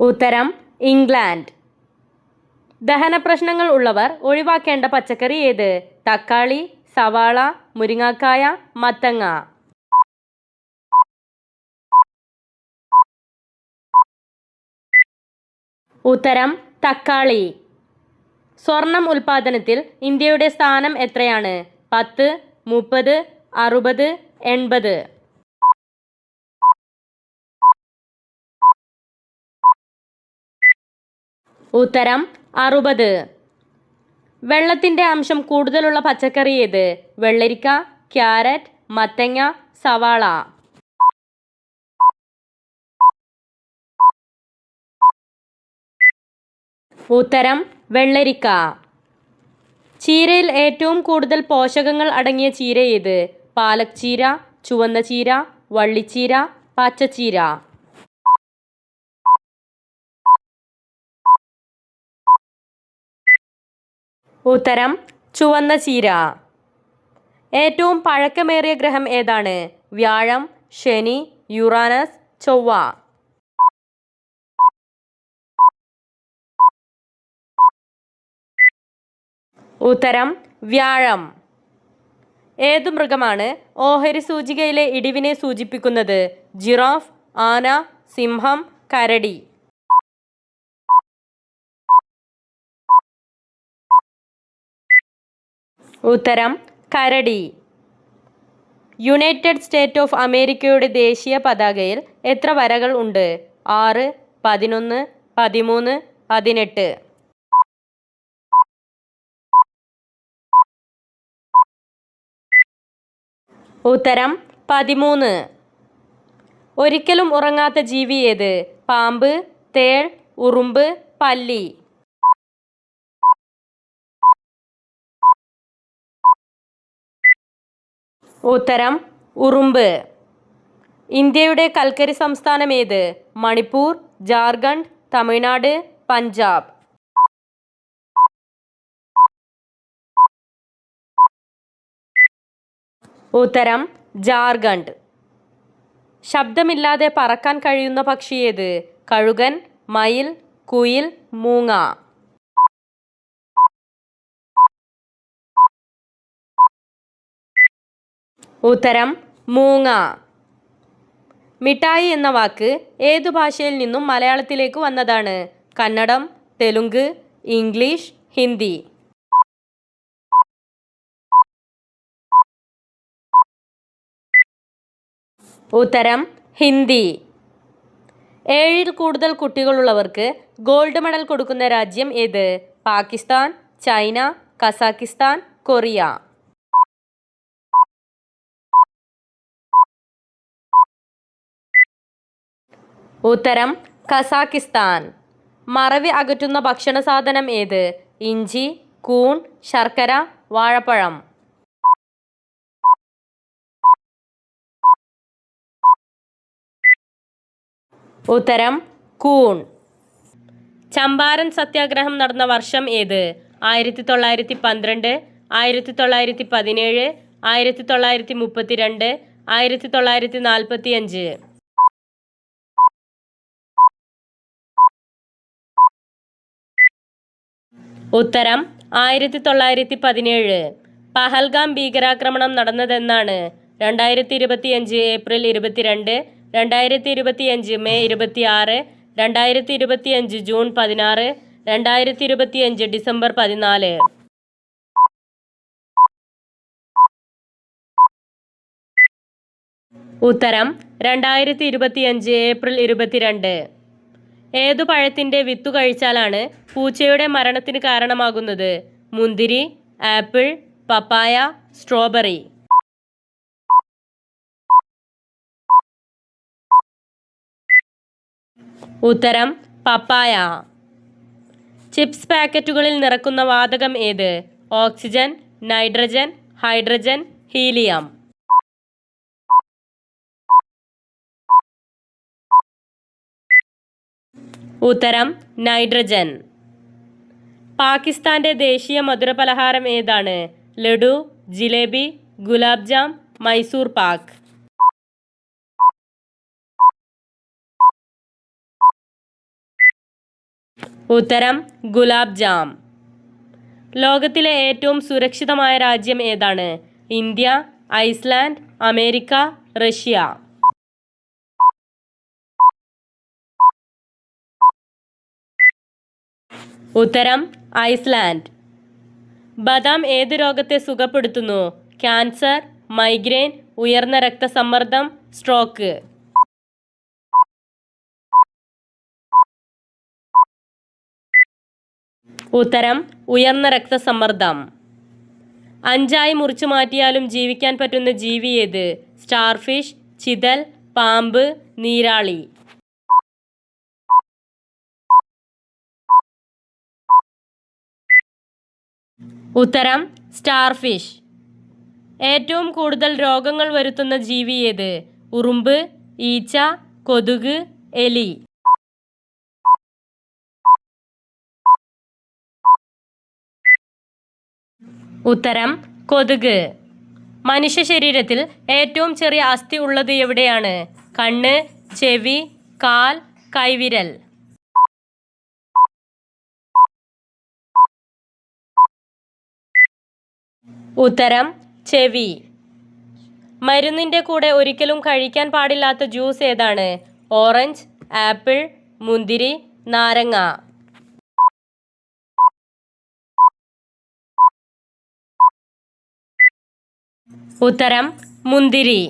ഉത്തരം ഇംഗ്ലണ്ട്. ദഹന പ്രശ്നങ്ങൾ ഉള്ളവർ ഒഴിവാക്കേണ്ട പച്ചക്കറി ഏത്? തക്കാളി, സവാള, മുരിങ്ങാക്കായ, മത്തങ്ങ. ഉത്തരം തക്കാളി. സ്വർണം ഉൽപാദനത്തിൽ ഇന്ത്യയുടെ സ്ഥാനം എത്രയാണ്? 10, 30, 60, 80. ഉത്തരം 60. വെള്ളത്തിൻ്റെ അംശം കൂടുതലുള്ള പച്ചക്കറി ഏത്? വെള്ളരിക്ക, ക്യാരറ്റ്, മത്തങ്ങ, സവാള. ഉത്തരം വെള്ളരിക്ക. ചീരയിൽ ഏറ്റവും കൂടുതൽ പോഷകങ്ങൾ അടങ്ങിയ ചീര ഏത്? പാലക് ചീര, ചുവന്ന ചീര, വള്ളിച്ചീര, പച്ചച്ചീര. ഉത്തരം ചുവന്ന ചീര. ഏറ്റവും പഴക്കമേറിയ ഗ്രഹം ഏതാണ്? വ്യാഴം, ശനി, യുറാനസ്, ചൊവ്വ. ഉത്തരം വ്യാഴം. ഏതു മൃഗമാണ് ഓഹരി സൂചികയിലെ ഇടിവിനെ സൂചിപ്പിക്കുന്നത്? ജിറാഫ്, ആന, സിംഹം, കരടി. ഉത്തരം കരടി. യുണൈറ്റഡ് സ്റ്റേറ്റ് ഓഫ് അമേരിക്കയുടെ ദേശീയ പതാകയിൽ എത്ര വരകൾ ഉണ്ട്? 6, 11, 13, 18. ഉത്തരം 13. ഒരിക്കലും ഉറങ്ങാത്ത ജീവി ഏത്? പാമ്പ്, തേൾ, ഉറുമ്പ്, പല്ലി. ഉത്തരം ഉറുമ്പ്. ഇന്ത്യയുടെ കൽക്കരി സംസ്ഥാനം ഏത്? മണിപ്പൂർ, ജാർഖണ്ഡ്, തമിഴ്നാട്, പഞ്ചാബ്. ഉത്തരം ജാർഖണ്ഡ്. ശബ്ദമില്ലാതെ പറക്കാൻ കഴിയുന്ന പക്ഷി ഏത്? കഴുകൻ, മയിൽ, കുയിൽ, മൂങ്ങ. ഉത്തരം മൂങ്ങ. മിഠായി എന്ന വാക്ക് ഏതു ഭാഷയിൽ നിന്നും മലയാളത്തിലേക്ക് വന്നതാണ്? കന്നഡം, തെലുങ്ക്, ഇംഗ്ലീഷ്, ഹിന്ദി. ഉത്തരം ഹിന്ദി. 7-ൽ കൂടുതൽ കുട്ടികളുള്ളവർക്ക് ഗോൾഡ് മെഡൽ കൊടുക്കുന്ന രാജ്യം ഏത്? Pakistan, China, Kazakhstan, Korea. ഉത്തരം കസാക്കിസ്ഥാൻ. മറവി അകറ്റുന്ന ഭക്ഷണ സാധനം ഏത്? ഇഞ്ചി, കൂൺ, ശർക്കര, വാഴപ്പഴം. ഉത്തരം കൂൺ. ചമ്പാരൻ സത്യാഗ്രഹം നടന്ന വർഷം ഏത്? 1912, 1917, 1932, 1945. ഉത്തരം 1917. പഹൽഗാം ഭീകരാക്രമണം നടന്നതെന്നാണ്? 2025 ഏപ്രിൽ 22, 2025 മെയ് 26, 2025 ജൂൺ 16, 2025 ഡിസംബർ 14. ഉത്തരം 2025 ഏപ്രിൽ 22. ഏതു പഴത്തിൻ്റെ വിത്തു കഴിച്ചാലാണ് പൂച്ചയുടെ മരണത്തിന് കാരണമാകുന്നത്? മുന്തിരി, ആപ്പിൾ, പപ്പായ, സ്ട്രോബെറി. ഉത്തരം പപ്പായ. ചിപ്സ് പാക്കറ്റുകളിൽ നിറക്കുന്ന വാതകം ഏത്? Oxygen, nitrogen, hydrogen, helium. ഉത്തരം നൈട്രജൻ. പാകിസ്ഥാന്റെ ദേശീയ മധുരപലഹാരം ഏതാണ്? ലഡു, ജിലേബി, ഗുലാബ് ജാം, മൈസൂർ പാക്ക്. ഉത്തരം ഗുലാബ് ജാം. ലോകത്തിലെ ഏറ്റവും സുരക്ഷിതമായ രാജ്യം ഏതാണ്? India, Iceland, America, Russia. ഉത്തരം ഐസ്ലാൻഡ്. ബദാം ഏത് രോഗത്തെ സുഖപ്പെടുത്തുന്നു? ക്യാൻസർ, മൈഗ്രെയിൻ, ഉയർന്ന രക്തസമ്മർദ്ദം, സ്ട്രോക്ക്. ഉത്തരം ഉയർന്ന രക്തസമ്മർദ്ദം. 5ആയി മുറിച്ചു മാറ്റിയാലും ജീവിക്കാൻ പറ്റുന്ന ജീവി ഏത്? സ്റ്റാർഫിഷ്, ചിതൽ, പാമ്പ്, നീരാളി. ഉത്തരം സ്റ്റാർഫിഷ്. ഏറ്റവും കൂടുതൽ രോഗങ്ങൾ വരുത്തുന്ന ജീവി ഏത്? ഉറുമ്പ്, ഈച്ച, കൊതുക്, എലി. ഉത്തരം കൊതുക്. മനുഷ്യ ശരീരത്തിൽ ഏറ്റവും ചെറിയ അസ്ഥി ഉള്ളത് എവിടെയാണ്? കണ്ണ്, ചെവി, കാൽ, കൈവിരൽ. ഉത്തരം ചെവി. മരുന്നിൻ്റെ കൂടെ ഒരിക്കലും കഴിക്കാൻ പാടില്ലാത്ത ജ്യൂസ് ഏതാണ്? ഓറഞ്ച്, ആപ്പിൾ, മുന്തിരി, നാരങ്ങ. ഉത്തരം മുന്തിരി.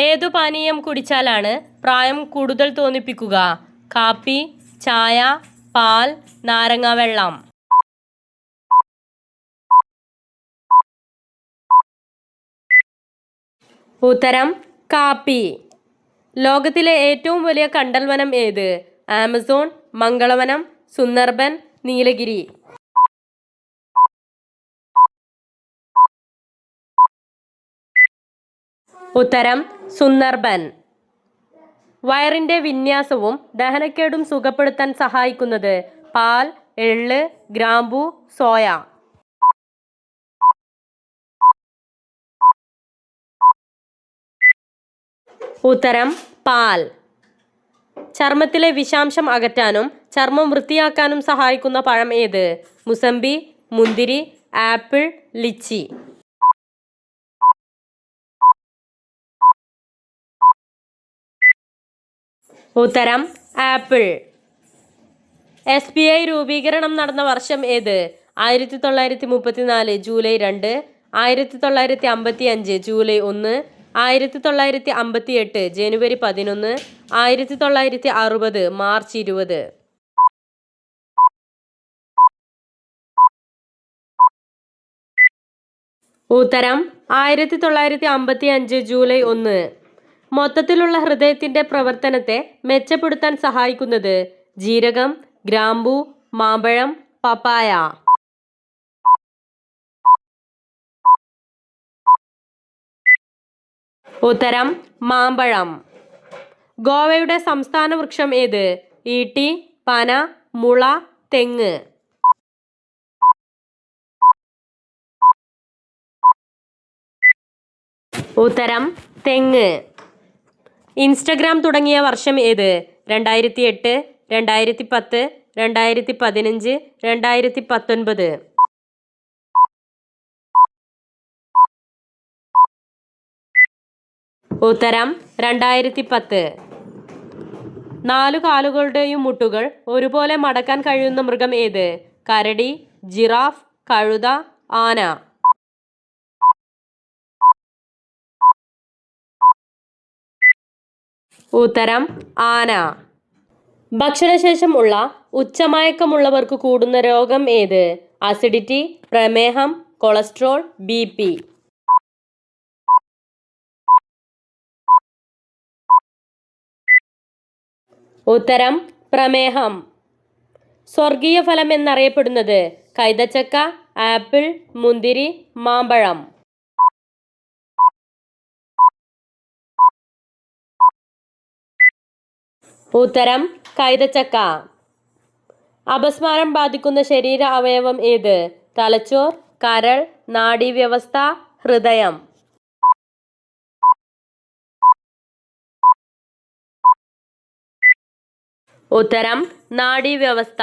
ഏതു പാനീയം കുടിച്ചാലാണ് പ്രായം കൂടുതൽ തോന്നിപ്പിക്കുക? കാപ്പി, ചായ, പാൽ, നാരങ്ങ വെള്ളം. ഉത്തരം കാപ്പി. ലോകത്തിലെ ഏറ്റവും വലിയ കണ്ടൽവനം ഏത്? ആമസോൺ, മംഗളവനം, സുന്ദർബൻ, നീലഗിരി. ഉത്തരം സുന്ദർബൻ. വയറിൻ്റെ വിന്യാസവും ദഹനക്കേടും സുഖപ്പെടുത്താൻ സഹായിക്കുന്നത്? പാൽ, എള്ള്, ഗ്രാമ്പൂ, സോയ. ഉത്തരം പാൽ. ചർമ്മത്തിലെ വിഷാംശം അകറ്റാനും ചർമ്മം വൃത്തിയാക്കാനും സഹായിക്കുന്ന പഴം ഏത്? മുസമ്പി, മുന്തിരി, ആപ്പിൾ, ലിച്ചി. ഉത്തരം ആപ്പിൾ. SBI രൂപീകരണം നടന്ന വർഷം ഏത്? 1934 ജൂലൈ 2, 1955 ജൂലൈ 1, 1958 ജനുവരി 11, 1960 മാർച്ച് 20. ഉത്തരം 1955 ജൂലൈ 1. മൊത്തത്തിലുള്ള ഹൃദയത്തിൻ്റെ പ്രവർത്തനത്തെ മെച്ചപ്പെടുത്താൻ സഹായിക്കുന്നത്? ജീരകം, ഗ്രാമ്പൂ, മാമ്പഴം, പപ്പായ. ഉത്തരം മാമ്പഴം. ഗോവയുടെ സംസ്ഥാന വൃക്ഷം ഏത്? ഈട്ടി, പന, മുള, തെങ്ങ്. ഉത്തരം തെങ്ങ്. ഇൻസ്റ്റഗ്രാം തുടങ്ങിയ വർഷം ഏത്? 2008, 2010, 2015, 2019. ഉത്തരം 2010. 4 കാലുകളുടെയും മുട്ടുകൾ ഒരുപോലെ മടക്കാൻ കഴിയുന്ന മൃഗം ഏത്? കരടി, ജിറാഫ്, കഴുത, ആന. ഉത്തരം ആന. ഭക്ഷണശേഷം ഉള്ള ഉച്ചമയക്കമുള്ളവർക്ക് കൂടുന്ന രോഗം ഏത്? അസിഡിറ്റി, പ്രമേഹം, കൊളസ്ട്രോൾ, BP. ഉത്തരം പ്രമേഹം. സ്വർഗീയ ഫലം എന്നറിയപ്പെടുന്നത്? കൈതച്ചക്ക, ആപ്പിൾ, മുന്തിരി, മാമ്പഴം. ഉത്തരം കൈതച്ചക്ക. അപസ്മാരം ബാധിക്കുന്ന ശരീര അവയവം ഏത്? തലച്ചോർ, കരൾ, നാഡീവ്യവസ്ഥ, ഹൃദയം. ഉത്തരം നാഡീവ്യവസ്ഥ.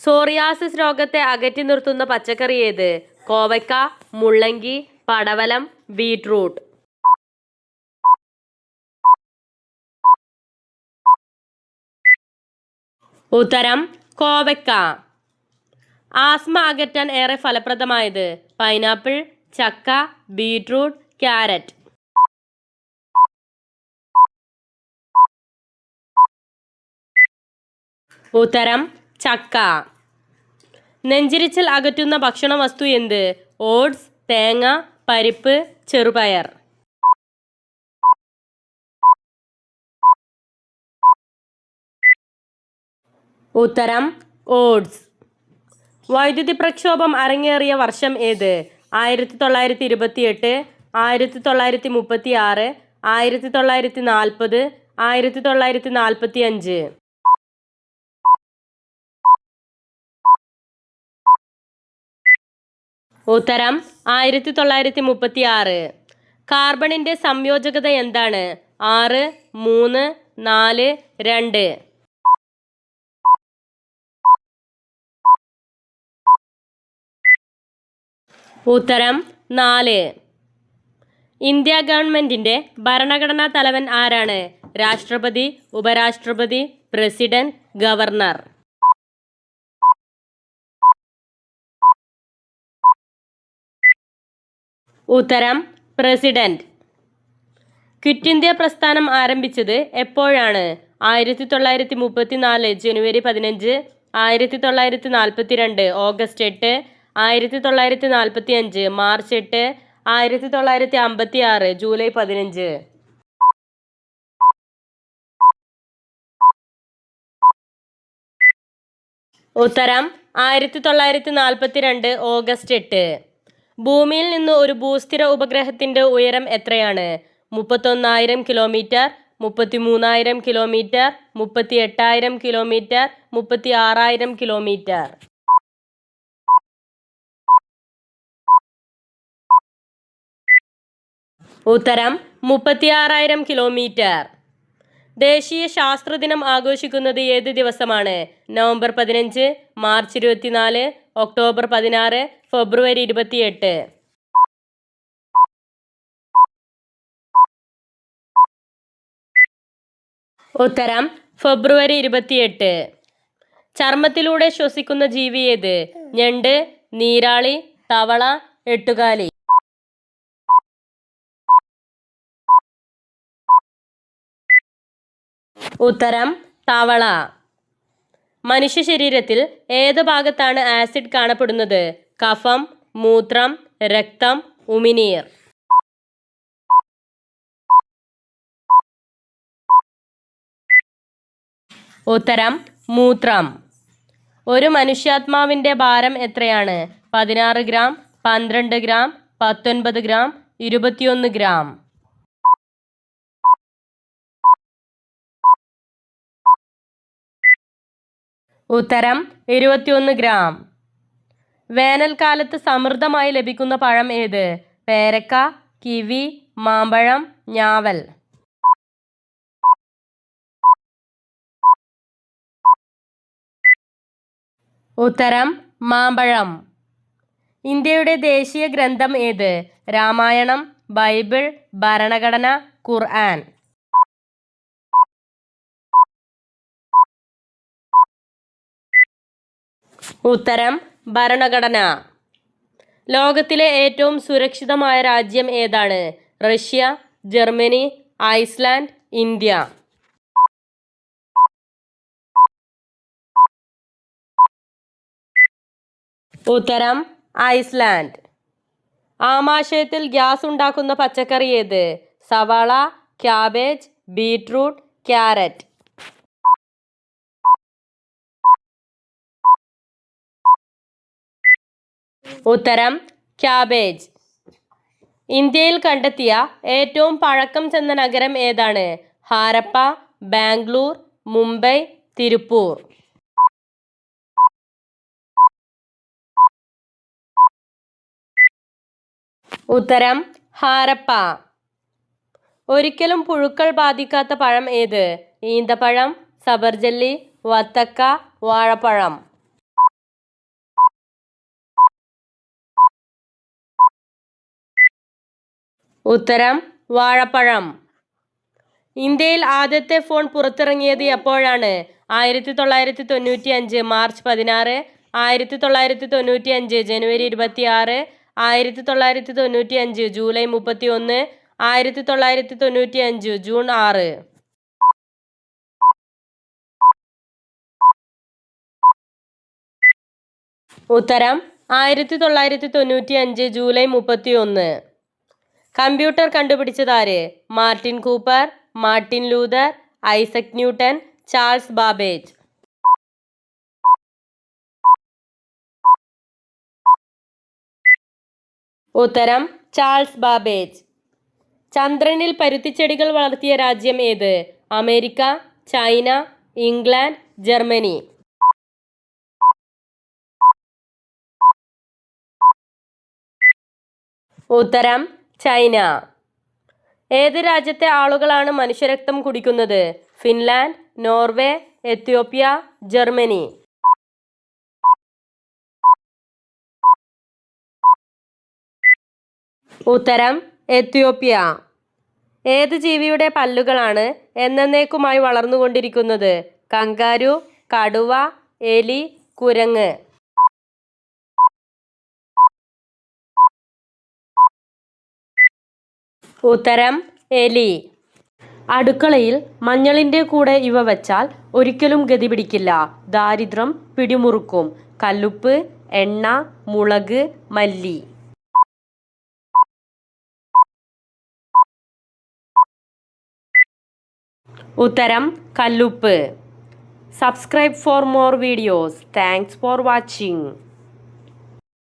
സോറിയാസിസ് രോഗത്തെ അകറ്റി നിർത്തുന്ന പച്ചക്കറി ഏത്? കോവയ്ക്ക, മുള്ളങ്കി, പടവലം, ബീട്രൂട്ട്. ഉത്തരം കോവയ്ക്ക. ആസ്മ അകറ്റാൻ ഏറെ ഫലപ്രദമായത്? പൈനാപ്പിൾ, ചക്ക, ബീട്രൂട്ട്, ക്യാരറ്റ്. ഉത്തരം ചക്ക. നെഞ്ചിരിച്ചൽ അകറ്റുന്ന ഭക്ഷണ വസ്തു എന്ത്? ഓട്സ്, തേങ്ങ, പരിപ്പ്, ചെറുപയർ. ഉത്തരം ഓട്സ്. വൈദ്യുതി പ്രക്ഷോഭം അരങ്ങേറിയ വർഷം ഏത്? 1928, 1936, 1940, 1945. ഉത്തരം 1936. കാർബണിന്റെ സംയോജകത എന്താണ്? 6, 3, 4, 2. ഉത്തരം 4. ഇന്ത്യ ഗവൺമെന്റിന്റെ ഭരണഘടനാ തലവൻ ആരാണ്? രാഷ്ട്രപതി, ഉപരാഷ്ട്രപതി, പ്രസിഡന്റ്, ഗവർണർ. ഉത്തരം പ്രസിഡന്റ്. ക്വിറ്റ് ഇന്ത്യ പ്രസ്ഥാനം ആരംഭിച്ചത് എപ്പോഴാണ്? 1934 ജനുവരി 15, 1942 ഓഗസ്റ്റ് 8, 1945 മാർച്ച് 8, 1956 ജൂലൈ 15. ഉത്തരം 1942 ഓഗസ്റ്റ് 8. ഭൂമിയിൽ നിന്ന് ഒരു ഭൂസ്ഥിര ഉപഗ്രഹത്തിന്റെ ഉയരം എത്രയാണ്? 31,000 കിലോമീറ്റർ, 33,000 കിലോമീറ്റർ, 38,000 കിലോമീറ്റർ, 36,000 കിലോമീറ്റർ. ഉത്തരം 36,000 കിലോമീറ്റർ. ദേശീയ ശാസ്ത്രദിനം ആഘോഷിക്കുന്നത് ഏത് ദിവസമാണ്? നവംബർ 15, മാർച്ച് 24, ഒക്ടോബർ 16, ഫെബ്രുവരി 28. ഉത്തരം ഫെബ്രുവരി 28. ചർമ്മത്തിലൂടെ ശ്വസിക്കുന്ന ജീവി ഏത്? ഞണ്ട്, നീരാളി, തവള, എട്ടുകാലി. ഉത്തരം തവള. മനുഷ്യ ശരീരത്തിൽ ഏത് ഭാഗത്താണ് ആസിഡ് കാണപ്പെടുന്നത്? കഫം, മൂത്രം, രക്തം, ഉമിനീർ. ഉത്തരം മൂത്രം. ഒരു മനുഷ്യാത്മാവിന്റെ ഭാരം എത്രയാണ്? 16 ഗ്രാം, 12 ഗ്രാം, 19 ഗ്രാം, 21 ഗ്രാം. ഉത്തരം 21 ഗ്രാം. വേനൽക്കാലത്ത് സമൃദ്ധമായി ലഭിക്കുന്ന പഴം ഏത്? പേരക്ക, കിവി, മാമ്പഴം, ഞാവൽ. ഉത്തരം മാമ്പഴം. ഇന്ത്യയുടെ ദേശീയ ഗ്രന്ഥം ഏത്? രാമായണം, ബൈബിൾ, ഭരണഘടന, ഖുർആൻ. ഉത്തരം ഭരണഘടന. ലോകത്തിലെ ഏറ്റവും സുരക്ഷിതമായ രാജ്യം ഏതാണ്? Russia, Germany, Iceland, India. ഉത്തരം ഐസ്ലാൻഡ്. ആമാശയത്തിൽ ഗ്യാസ് ഉണ്ടാക്കുന്ന പച്ചക്കറി ഏത്? സവാള, ക്യാബേജ്, ബീട്രൂട്ട്, ക്യാരറ്റ്. ഉത്തരം ക്യാബേജ്. ഇന്ത്യയിൽ കണ്ടെത്തിയ ഏറ്റവും പഴക്കം ചെന്ന നഗരം ഏതാണ്? ഹാരപ്പ, ബാംഗ്ലൂർ, മുംബൈ, തിരുപ്പൂർ. ഉത്തരം ഹാരപ്പ. ഒരിക്കലും പുഴുക്കൾ ബാധിക്കാത്ത പഴം ഏത്? ഈന്തപ്പഴം, സബർജല്ലി, വത്തക്ക, വാഴപ്പഴം. ഉത്തരം വാഴപ്പഴം. ഇന്ത്യയിൽ ആദ്യത്തെ ഫോൺ പുറത്തിറങ്ങിയത് എപ്പോഴാണ്? 1995 മാർച്ച് 16, 1995 ജനുവരി 26, 1995 ജൂലൈ 31, 1995 ജൂൺ 6. ഉത്തരം 1995 ജൂലൈ 31. കമ്പ്യൂട്ടർ കണ്ടുപിടിച്ചതാര്? Martin Cooper, Martin Luther, Isaac Newton, Charles Babbage. ഉത്തരം ചാൾസ് ബാബേജ്. ചന്ദ്രനിൽ പരുത്തിച്ചെടികൾ വളർത്തിയ രാജ്യം ഏത്? America, China, England, Germany. ഉത്തരം ചൈന. ഏത് രാജ്യത്തെ ആളുകളാണ് മനുഷ്യരക്തം കുടിക്കുന്നത്? Finland, Norway, Ethiopia, Germany. ഉത്തരം എത്യോപ്യ. ഏത് ജീവിയുടെ പല്ലുകളാണ് എന്നേക്കുമായി വളർന്നുകൊണ്ടിരിക്കുന്നത്? കങ്കാരു, കടുവ, എലി, കുരങ്ങ്. ഉത്തരം എലി. അടുക്കളയിൽ മഞ്ഞളിൻ്റെ കൂടെ ഇവ വച്ചാൽ ഒരിക്കലും ഗതി പിടിക്കില്ല. ദാരിദ്ര്യം പിടിമുറുക്കും. കല്ലുപ്പ്, എണ്ണ, മുളക്, മല്ലി. ഉത്തരം കല്ലുപ്പ്. Subscribe for more videos. Thanks for watching.